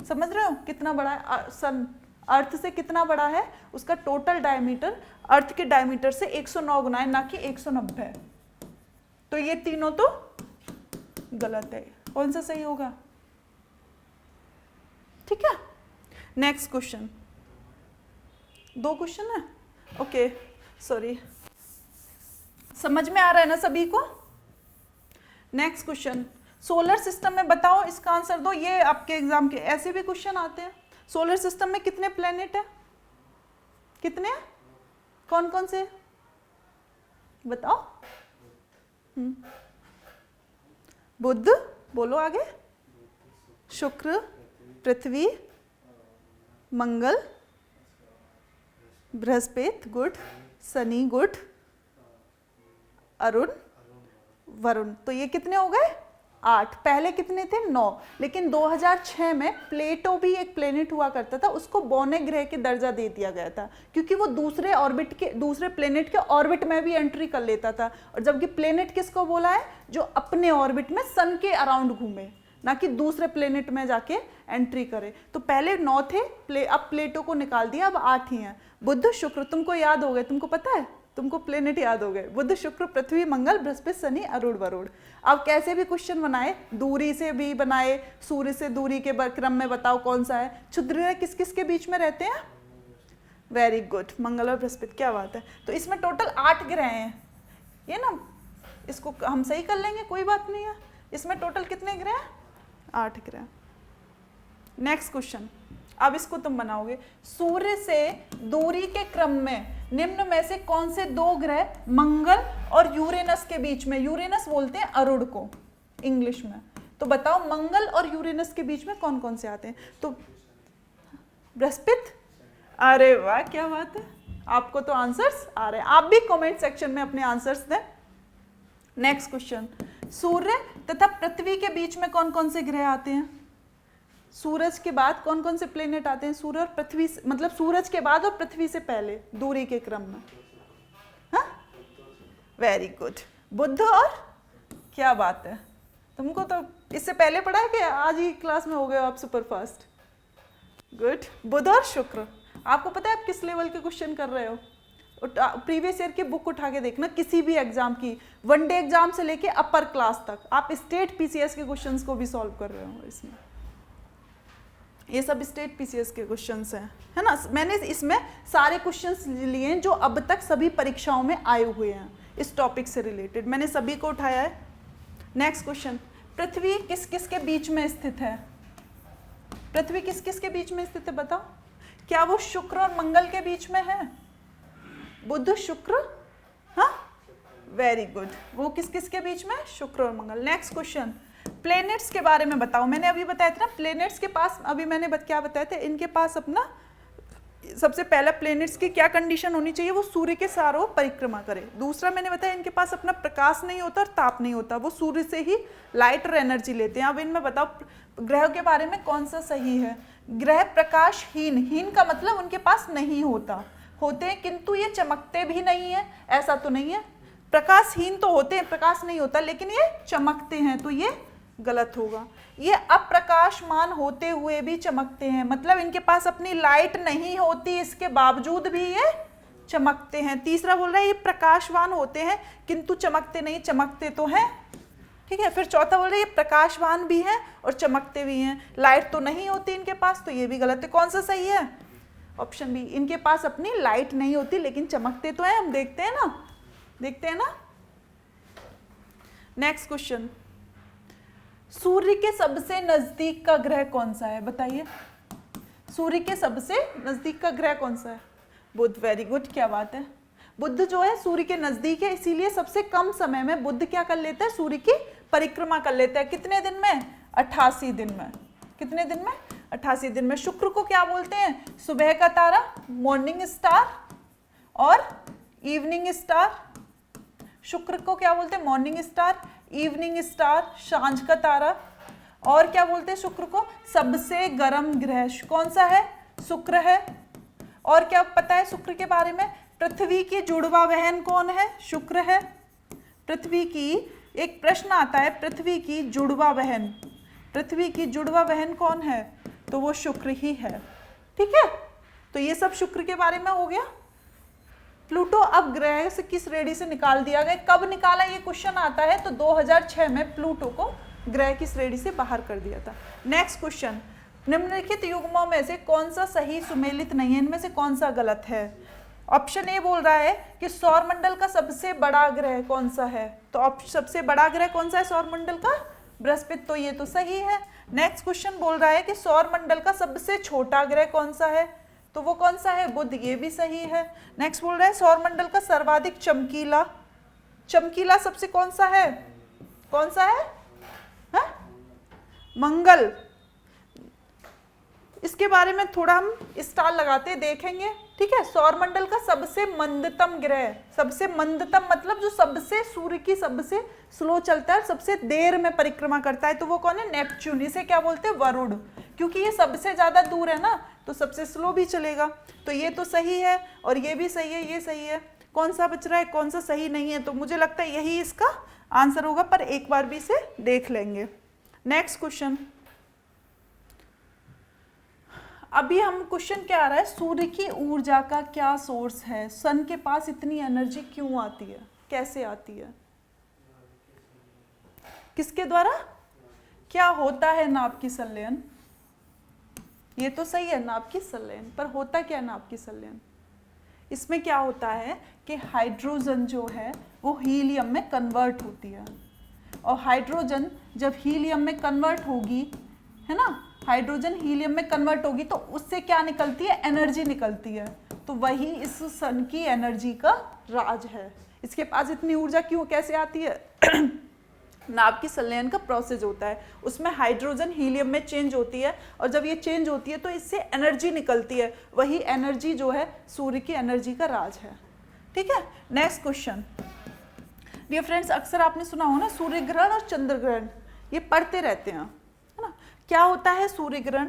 समझ रहे हो कितना बड़ा है सन, अर्थ से कितना बड़ा है, उसका टोटल डायमीटर अर्थ के डायमीटर से 109 गुना है, ना कि 190। तो ये तीनों तो गलत है, कौन सा सही होगा? ठीक है, नेक्स्ट क्वेश्चन, 2 क्वेश्चन है, ओके सॉरी, समझ में आ रहा है ना सभी को? नेक्स्ट क्वेश्चन, सोलर सिस्टम में बताओ, इसका आंसर दो। ये आपके एग्जाम के ऐसे भी क्वेश्चन आते हैं। सोलर सिस्टम में कितने प्लेनेट है, कितने, कौन कौन से बताओ? बुध, बोलो आगे, शुक्र, पृथ्वी, मंगल, बृहस्पति गुड, शनि गुड, अरुण, वरुण। तो ये कितने हो गए? 8। पहले कितने थे? 9। लेकिन 2006 में प्लेटो भी एक प्लेनेट हुआ करता था, उसको बौने ग्रह के दर्जा दे दिया गया था, क्योंकि वो दूसरे प्लेनेट के ऑर्बिट में भी एंट्री कर लेता था। और जबकि प्लेनेट किसको बोला है? जो अपने ऑर्बिट में सन के अराउंड घूमे, ना कि दूसरे प्लेनेट में जाके एंट्री करे। तो पहले 9 थे, अब प्लेटो को निकाल दिया, अब 8 ही हैं। बुध, शुक्र, तुमको याद हो गए, तुमको पता है, तुमको प्लेनेट याद हो गए, बुध, शुक्र, पृथ्वी, मंगल, बृहस्पति, शनि, अरुण, वरुण। अब कैसे भी क्वेश्चन बनाए, दूरी से भी बनाए, सूर्य से दूरी के क्रम में बताओ कौन सा है। क्षुद्र ग्रह किस किस के बीच में रहते हैं? वेरी गुड, मंगल और बृहस्पति, क्या बात है। तो इसमें टोटल 8 ग्रह हैं, ये ना, इसको हम सही कर लेंगे, कोई बात नहीं है। इसमें टोटल कितने ग्रह हैं? 8 ग्रह। नेक्स्ट क्वेश्चन, अब इसको तुम बनाओगे। सूर्य से दूरी के क्रम में निम्न में से कौन से 2 ग्रह मंगल और यूरेनस के बीच में, यूरेनस बोलते हैं अरुण को इंग्लिश में, तो बताओ मंगल और यूरेनस के बीच में कौन कौन से आते हैं? तो बृहस्पति, अरे वाह क्या बात है, आपको तो आंसर्स आ रहे हैं। आप भी कमेंट सेक्शन में अपने आंसर्स दें। नेक्स्ट क्वेश्चन, सूर्य तथा पृथ्वी के बीच में कौन कौन से ग्रह आते हैं? सूरज के बाद कौन कौन से प्लेनेट आते हैं? सूर्य और पृथ्वी, मतलब सूरज के बाद और पृथ्वी से पहले दूरी के क्रम में। हाँ, वेरी गुड, बुध और, क्या बात है, तुमको तो इससे पहले पढ़ा है कि आज ही क्लास में हो गए आप सुपर फास्ट? गुड, बुध और शुक्र। आपको पता है आप किस लेवल के क्वेश्चन कर रहे हो? प्रीवियस ईयर की बुक उठा के देखना, किसी भी एग्जाम की, वनडे एग्जाम से लेके अपर क्लास तक, आप स्टेट पीसीएस के क्वेश्चंस को भी सॉल्व कर रहे हो इसमें। ये सब स्टेट पीसीएस के क्वेश्चंस हैं, है ना। मैंने इसमें सारे क्वेश्चंस लिए हैं जो अब तक सभी परीक्षाओं में आए हुए हैं इस टॉपिक से रिलेटेड, मैंने सभी को उठाया है। नेक्स्ट क्वेश्चन, पृथ्वी किस किस के बीच में स्थित है? पृथ्वी किस किस के बीच में स्थित है बताओ? क्या वो शुक्र और मंगल के बीच में है? बुध शुक्र, हाँ वेरी गुड, वो किस किस के बीच में? शुक्र और मंगल। नेक्स्ट क्वेश्चन, प्लेनेट्स के बारे में बताओ। मैंने अभी बताया था ना प्लेनेट्स के पास, अभी मैंने क्या बताया था, इनके पास अपना सबसे पहला प्लेनेट्स की क्या कंडीशन होनी चाहिए? वो सूर्य के चारों परिक्रमा करे। दूसरा मैंने बताया इनके पास अपना प्रकाश नहीं होता और ताप नहीं होता, वो सूर्य से ही लाइट और एनर्जी लेते हैं। अब इनमें बताओ ग्रह के बारे में कौन सा सही है? ग्रह प्रकाशहीन, हीन का मतलब उनके पास नहीं होता, होते हैं किंतु ये चमकते भी नहीं है, ऐसा तो नहीं है। प्रकाशहीन तो होते हैं, प्रकाश नहीं होता, लेकिन ये चमकते हैं, तो ये गलत होगा। ये अप्रकाशमान होते हुए भी चमकते हैं, मतलब इनके पास अपनी लाइट नहीं होती, इसके बावजूद भी ये चमकते हैं। तीसरा बोल रहा है ये प्रकाशवान होते हैं किंतु चमकते नहीं, चमकते तो हैं, ठीक है। फिर चौथा बोल रहा है ये प्रकाशवान भी हैं और चमकते भी हैं, लाइट तो नहीं होती इनके पास, तो ये भी गलत है। कौन सा सही है? ऑप्शन बी, इनके पास अपनी लाइट नहीं होती लेकिन चमकते तो हैं। हम देखते हैं ना, देखते हैं ना। नेक्स्ट क्वेश्चन, सूर्य के सबसे नजदीक का ग्रह कौन सा है? बताइए, सूर्य के सबसे नजदीक का ग्रह कौन सा है? बुध, वेरी गुड, क्या बात है। बुध जो है सूर्य के नजदीक है, इसीलिए सबसे कम समय में बुध क्या कर लेता है? सूर्य की परिक्रमा कर लेता है। कितने दिन में? 88 दिन में। कितने दिन में? 88 दिन में। शुक्र को क्या बोलते हैं? सुबह का तारा, मॉर्निंग स्टार और इवनिंग स्टार। शुक्र को क्या बोलते हैं? मॉर्निंग स्टार, इवनिंग स्टार, सांझ का तारा। और क्या बोलते हैं शुक्र को? सबसे गर्म ग्रह कौन सा है? शुक्र है। और क्या पता है शुक्र के बारे में? पृथ्वी की जुड़वा बहन कौन है? शुक्र है। पृथ्वी की, एक प्रश्न आता है, पृथ्वी की जुड़वा बहन, पृथ्वी की जुड़वा बहन कौन है? तो वो शुक्र ही है, ठीक है। तो ये सब शुक्र के बारे में हो गया। प्लूटो अब ग्रह से किस श्रेणी से निकाल दिया गया? कब निकाला? ये क्वेश्चन आता है तो 2006 में प्लूटो को ग्रह की श्रेणी से बाहर कर दिया था। नेक्स्ट क्वेश्चन, निम्नलिखित युग्मों में से कौन सा सही सुमेलित नहीं है? इनमें से कौन सा गलत है? ऑप्शन ए बोल रहा है कि सौरमंडल का सबसे बड़ा ग्रह कौन सा है? तो सबसे बड़ा ग्रह कौन सा है सौरमंडल का? बृहस्पति, तो ये तो सही है। नेक्स्ट क्वेश्चन बोल रहा है कि सौरमंडल का सबसे छोटा ग्रह कौन सा है? तो वो कौन सा है? बुध, ये भी सही है। नेक्स्ट बोल रहा है सौरमंडल का सर्वाधिक चमकीला, चमकीला सबसे कौन सा है? कौन सा है? हा? मंगल। इसके बारे में थोड़ा हम स्टार लगाते देखेंगे, ठीक है। सौरमंडल का सबसे मंदतम ग्रह, सबसे मंदतम मतलब जो सबसे सूर्य की सबसे स्लो चलता है, सबसे देर में परिक्रमा करता है, तो वो कौन है? नेपच्यून। इसे क्या बोलते हैं? वरुण, क्योंकि ये सबसे ज्यादा दूर है ना, तो सबसे स्लो भी चलेगा। तो ये तो सही है और ये भी सही है, ये सही है। कौन सा बच रहा है, कौन सा सही नहीं है? तो मुझे लगता है यही इसका आंसर होगा, पर एक बार भी इसे देख लेंगे। नेक्स्ट क्वेश्चन, अभी हम क्वेश्चन क्या आ रहा है? सूर्य की ऊर्जा का क्या सोर्स है? सन के पास इतनी एनर्जी क्यों आती है, कैसे आती है, किसके द्वारा? क्या होता है नाभ की संलयन? ये तो सही है नाभ की संलयन, पर होता क्या नाभ की संलयन? इसमें क्या होता है कि हाइड्रोजन जो है वो हीलियम में कन्वर्ट होती है, और हाइड्रोजन जब हीलियम में कन्वर्ट होगी, है ना, हाइड्रोजन हीलियम में कन्वर्ट होगी तो उससे क्या निकलती है? एनर्जी निकलती है। तो वही इस सन की एनर्जी का राज है। इसके पास इतनी ऊर्जा क्यों, कैसे आती है? नाभ की संलयन का प्रोसेस होता है, उसमें हाइड्रोजन हीलियम में चेंज होती है, और जब ये चेंज होती है तो इससे एनर्जी निकलती है। वही एनर्जी जो है सूर्य की एनर्जी का राज है, ठीक है। नेक्स्ट क्वेश्चन, डियर फ्रेंड्स, अक्सर आपने सुना हो ना सूर्य ग्रहण और चंद्र ग्रहण, ये पढ़ते रहते हैं, है ना। क्या होता है सूर्य ग्रहण?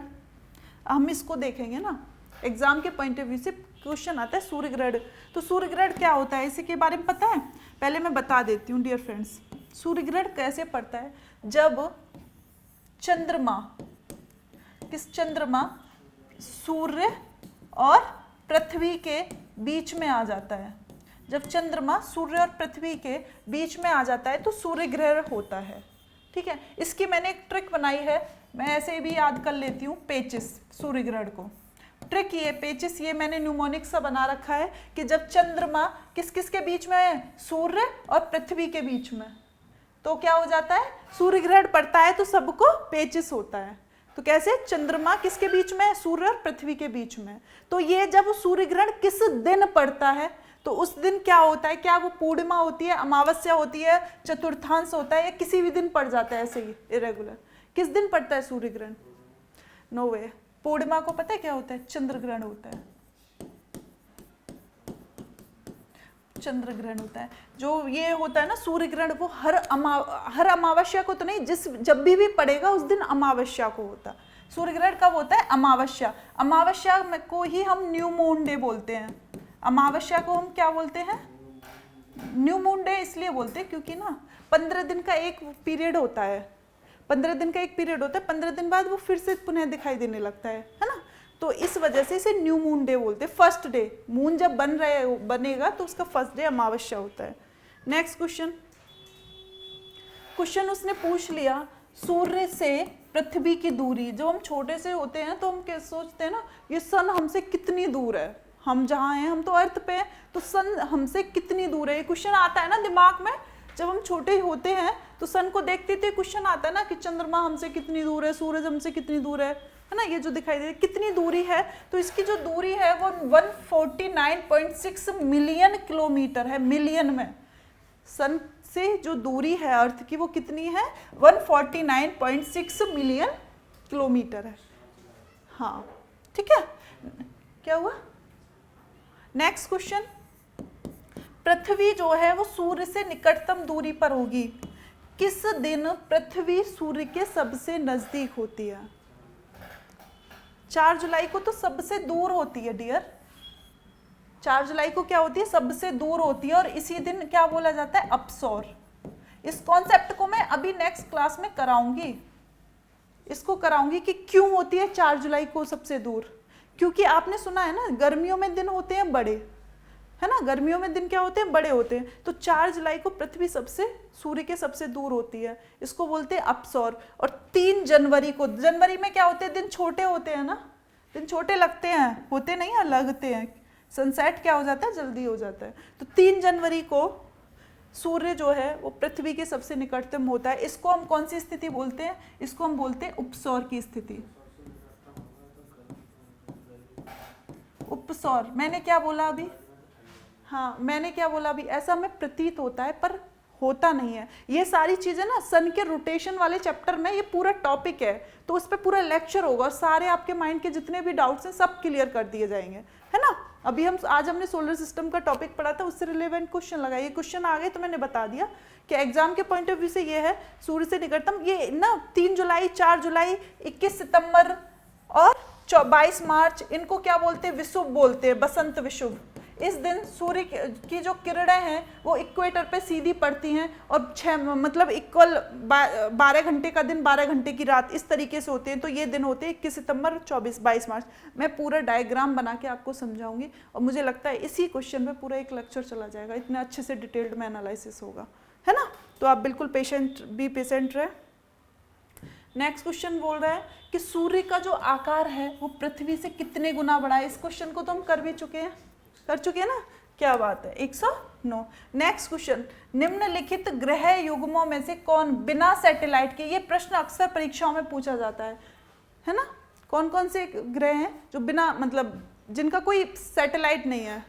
हम इसको देखेंगे ना, एग्जाम के पॉइंट ऑफ व्यू से क्वेश्चन आता है सूर्य ग्रहण। तो सूर्य ग्रहण क्या होता है, इसी के बारे में पता है? पहले मैं बता देती हूँ डियर फ्रेंड्स, सूर्य ग्रहण कैसे पड़ता है? जब चंद्रमा, किस चंद्रमा? सूर्य और पृथ्वी के बीच में आ जाता है। जब चंद्रमा सूर्य और पृथ्वी के बीच में आ जाता है तो सूर्य ग्रहण होता है, ठीक है, इसकी मैंने एक ट्रिक बनाई है, मैं ऐसे भी याद कर लेती हूँ। पेचिस, सूर्य ग्रहण को ट्रिक ये पेचिस, ये मैंने न्यूमोनिक सा बना रखा है कि जब चंद्रमा किस किस के बीच में है, सूर्य और पृथ्वी के बीच में, तो क्या हो जाता है, सूर्य ग्रहण पड़ता है तो सबको पेचिस होता है। तो कैसे, चंद्रमा किसके बीच में है, सूर्य और पृथ्वी के बीच में। तो ये जब सूर्य ग्रहण किस दिन पड़ता है तो उस दिन क्या होता है, क्या वो पूर्णिमा होती है, अमावस्या होती है, चतुर्थांश होता है, या किसी भी दिन पड़ जाता है ऐसे ही इरेगुलर। किस दिन पड़ता है सूर्य ग्रहण? नो वे। पूर्णिमा को पता है क्या होता है, चंद्र ग्रहण होता है, चंद्र ग्रहण होता है। जो ये होता है ना सूर्य ग्रहण, वो हर अमावस्या को तो नहीं, जब भी पड़ेगा उस दिन अमावस्या को होता। सूर्य ग्रहण कब होता है, अमावस्या। अमावस्या को ही हम न्यू मून डे बोलते हैं। अमावस्या को हम क्या बोलते हैं, न्यू मून डे इसलिए बोलते हैं क्योंकि ना 15 दिन का एक पीरियड होता है, 15 दिन का एक पीरियड होता है, 15 दिन बाद वो फिर से पुनः दिखाई देने लगता है ना। तो इस वजह से इसे न्यू मून डे बोलते हैं। फर्स्ट डे, मून जब बनेगा तो उसका फर्स्ट डे अमावस्या होता है। नेक्स्ट क्वेश्चन उसने पूछ लिया, सूर्य से पृथ्वी की दूरी। जब हम छोटे से होते हैं तो हम क्या सोचते हैं ना, ये सन हमसे कितनी दूर है, हम जहाँ हैं, हम तो अर्थ पे हैं, तो सन हमसे कितनी दूर है। ये क्वेश्चन आता है ना दिमाग में, जब हम छोटे होते हैं तो सन को देखते थे, क्वेश्चन आता है ना कि चंद्रमा हमसे कितनी दूर है, सूरज हमसे कितनी दूर है ना, ये जो दिखाई दे कितनी दूरी है। तो इसकी जो दूरी है वो 149.6 मिलियन किलोमीटर है, मिलियन में। सन से जो दूरी है अर्थ की वो कितनी है, 149.6 मिलियन किलोमीटर है। हाँ ठीक है, क्या हुआ, नेक्स्ट क्वेश्चन। पृथ्वी जो है वो सूर्य से निकटतम दूरी पर होगी। किस दिन पृथ्वी सूर्य के सबसे नजदीक होती है? 4 जुलाई को तो सबसे दूर होती है डियर, 4 जुलाई को क्या होती है, सबसे दूर होती है, और इसी दिन क्या बोला जाता है, अपसौर। इस कॉन्सेप्ट को मैं अभी नेक्स्ट क्लास में कराऊंगी, इसको कराऊंगी कि क्यों होती है 4 जुलाई को सबसे दूर। क्योंकि आपने सुना है ना, गर्मियों में दिन होते हैं बड़े, है ना, गर्मियों में दिन क्या होते हैं, बड़े होते हैं। तो 4 जुलाई को पृथ्वी सबसे सूर्य के सबसे दूर होती है, इसको बोलते हैं अपसौर। और 3 जनवरी को, जनवरी में क्या होते हैं, दिन छोटे होते हैं ना, दिन छोटे लगते हैं, होते नहीं है, लगते हैं। सनसेट क्या हो जाता है, जल्दी हो जाता है। तो 3 जनवरी को सूर्य जो है वो पृथ्वी के सबसे निकटतम होता है। इसको हम कौन सी स्थिति बोलते हैं, इसको हम बोलते हैं उपसौर की स्थिति। उपसौर, मैंने क्या बोला अभी, हाँ मैंने क्या बोला अभी, ऐसा हमें प्रतीत होता है पर होता नहीं है। ये सारी चीजें ना सन के रोटेशन वाले चैप्टर में ये पूरा टॉपिक है, तो उस पर पूरा लेक्चर होगा और सारे आपके माइंड के जितने भी डाउट्स हैं सब क्लियर कर दिए जाएंगे, है ना। अभी आज हमने सोलर सिस्टम का टॉपिक पढ़ा था, उससे रिलेवेंट क्वेश्चन लगाए, ये क्वेश्चन आ गए तो मैंने बता दिया कि एग्जाम के पॉइंट ऑफ व्यू से ये है सूर्य से निकटतम। ये ना 3 जुलाई, 4 जुलाई, 21 सितंबर और 22 मार्च, इनको क्या बोलते हैं, विषुव बोलते हैं, बसंत विषुव। इस दिन सूर्य की जो किरणें हैं वो इक्वेटर पे सीधी पड़ती हैं और 6 मतलब इक्वल 12 घंटे का दिन, 12 घंटे की रात, इस तरीके से होते हैं। तो ये दिन होते हैं 21 सितंबर, 22 मार्च। मैं पूरा डायग्राम बना के आपको समझाऊंगी और मुझे लगता है इसी क्वेश्चन पे पूरा एक लेक्चर चला जाएगा, इतने अच्छे से डिटेल्ड में एनालिसिस होगा, है ना। तो आप बिल्कुल पेशेंट रहे। नेक्स्ट क्वेश्चन बोल रहा है कि सूर्य का जो आकार है वो पृथ्वी से कितने गुना बड़ा है। इस क्वेश्चन को तो हम कर भी चुके हैं, कर चुके हैं ना, क्या बात है, 109। नेक्स्ट क्वेश्चन, निम्नलिखित ग्रह युग्मों में से कौन बिना सैटेलाइट के, ये प्रश्न अक्सर परीक्षाओं में पूछा जाता है ना, कौन कौन से ग्रह हैं जो बिना, मतलब जिनका कोई सैटेलाइट नहीं है?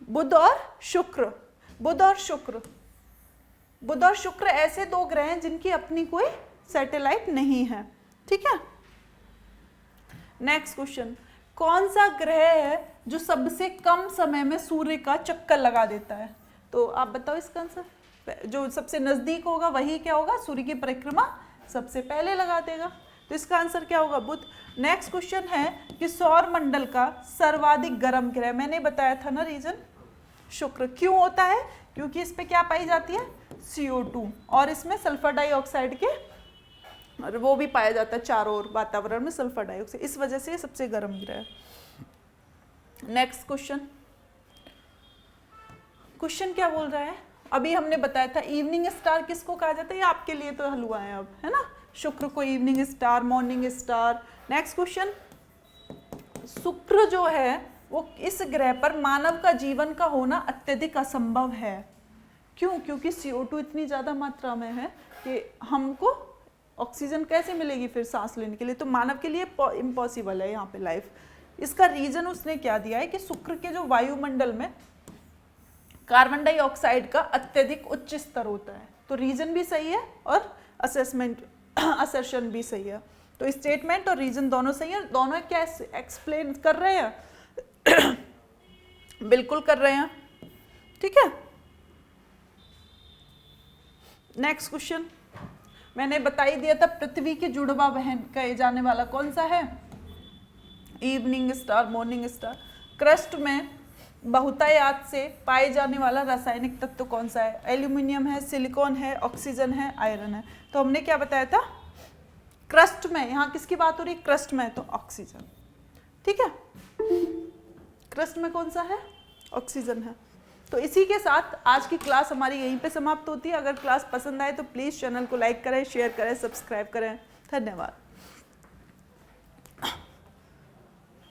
बुध और शुक्र, बुध और शुक्र, बुध और शुक्र ऐसे 2 ग्रह हैं जिनकी अपनी कोई सैटेलाइट नहीं है, ठीक है। नेक्स्ट क्वेश्चन, कौन सा ग्रह है जो सबसे कम समय में सूर्य का चक्कर लगा देता है? तो आप बताओ इसका आंसर। जो सबसे नजदीक होगा वही क्या होगा, सूर्य की परिक्रमा सबसे पहले लगा देगा। तो इसका आंसर क्या होगा, बुध। नेक्स्ट क्वेश्चन है कि सौर मंडल का सर्वाधिक गर्म ग्रह, मैंने बताया था ना रीजन, शुक्र। क्यों होता है, क्योंकि इस पे क्या पाई जाती है, CO2, और इसमें सल्फर डाइऑक्साइड के, और वो भी पाया जाता है चारों ओर वातावरण में सल्फर डाइऑक्साइड, इस वजह से ये सबसे गर्म ग्रह है। नेक्स्ट क्वेश्चन क्या बोल रहा है, अभी हमने बताया था इवनिंग स्टार किसको कहा जाता है, ये आपके लिए तो हलवा है अब, है ना। शुक्र को evening star, morning star. Next question, शुक्र जो है वो इस ग्रह पर मानव का जीवन का होना अत्यधिक असंभव है। क्यों? क्योंकि CO2 इतनी ज़्यादा मात्रा में है कि हमको ऑक्सीजन कैसे मिलेगी फिर सांस लेने के लिए, तो मानव के लिए इम्पॉसिबल है यहाँ पे लाइफ। इसका रीजन उसने क्या दिया है कि शुक्र के जो वायुमंडल में कार्बन डाइऑक्साइड का अत्यधिक उच्च स्तर होता है। तो रीजन भी सही है और असर्शन भी सही है। तो स्टेटमेंट और रीजन दोनों सही है। दोनों क्या एक्सप्लेन कर रहे हैं? बिल्कुल कर रहे हैं, ठीक है। नेक्स्ट क्वेश्चन, मैंने बता ही दिया था पृथ्वी की जुड़वा बहन कहे जाने वाला कौन सा है? Evening star, morning star. Crust में बहुतायात से पाए जाने वाला रासायनिक तत्व कौन सा है? एल्यूमिनियम है, सिलिकॉन है, ऑक्सीजन है, आयरन है। तो हमने क्या बताया था? क्रस्ट में, यहाँ किसकी बात हो रही? क्रस्ट में, तो ऑक्सीजन, ठीक है। क्रस्ट में कौन सा है? ऑक्सीजन है। तो इसी के साथ आज की क्लास हमारी यहीं पे समाप्त होती है। अगर क्लास पसंद आए तो प्लीज़ चैनल को लाइक करें, शेयर करें, सब्सक्राइब करें। धन्यवाद।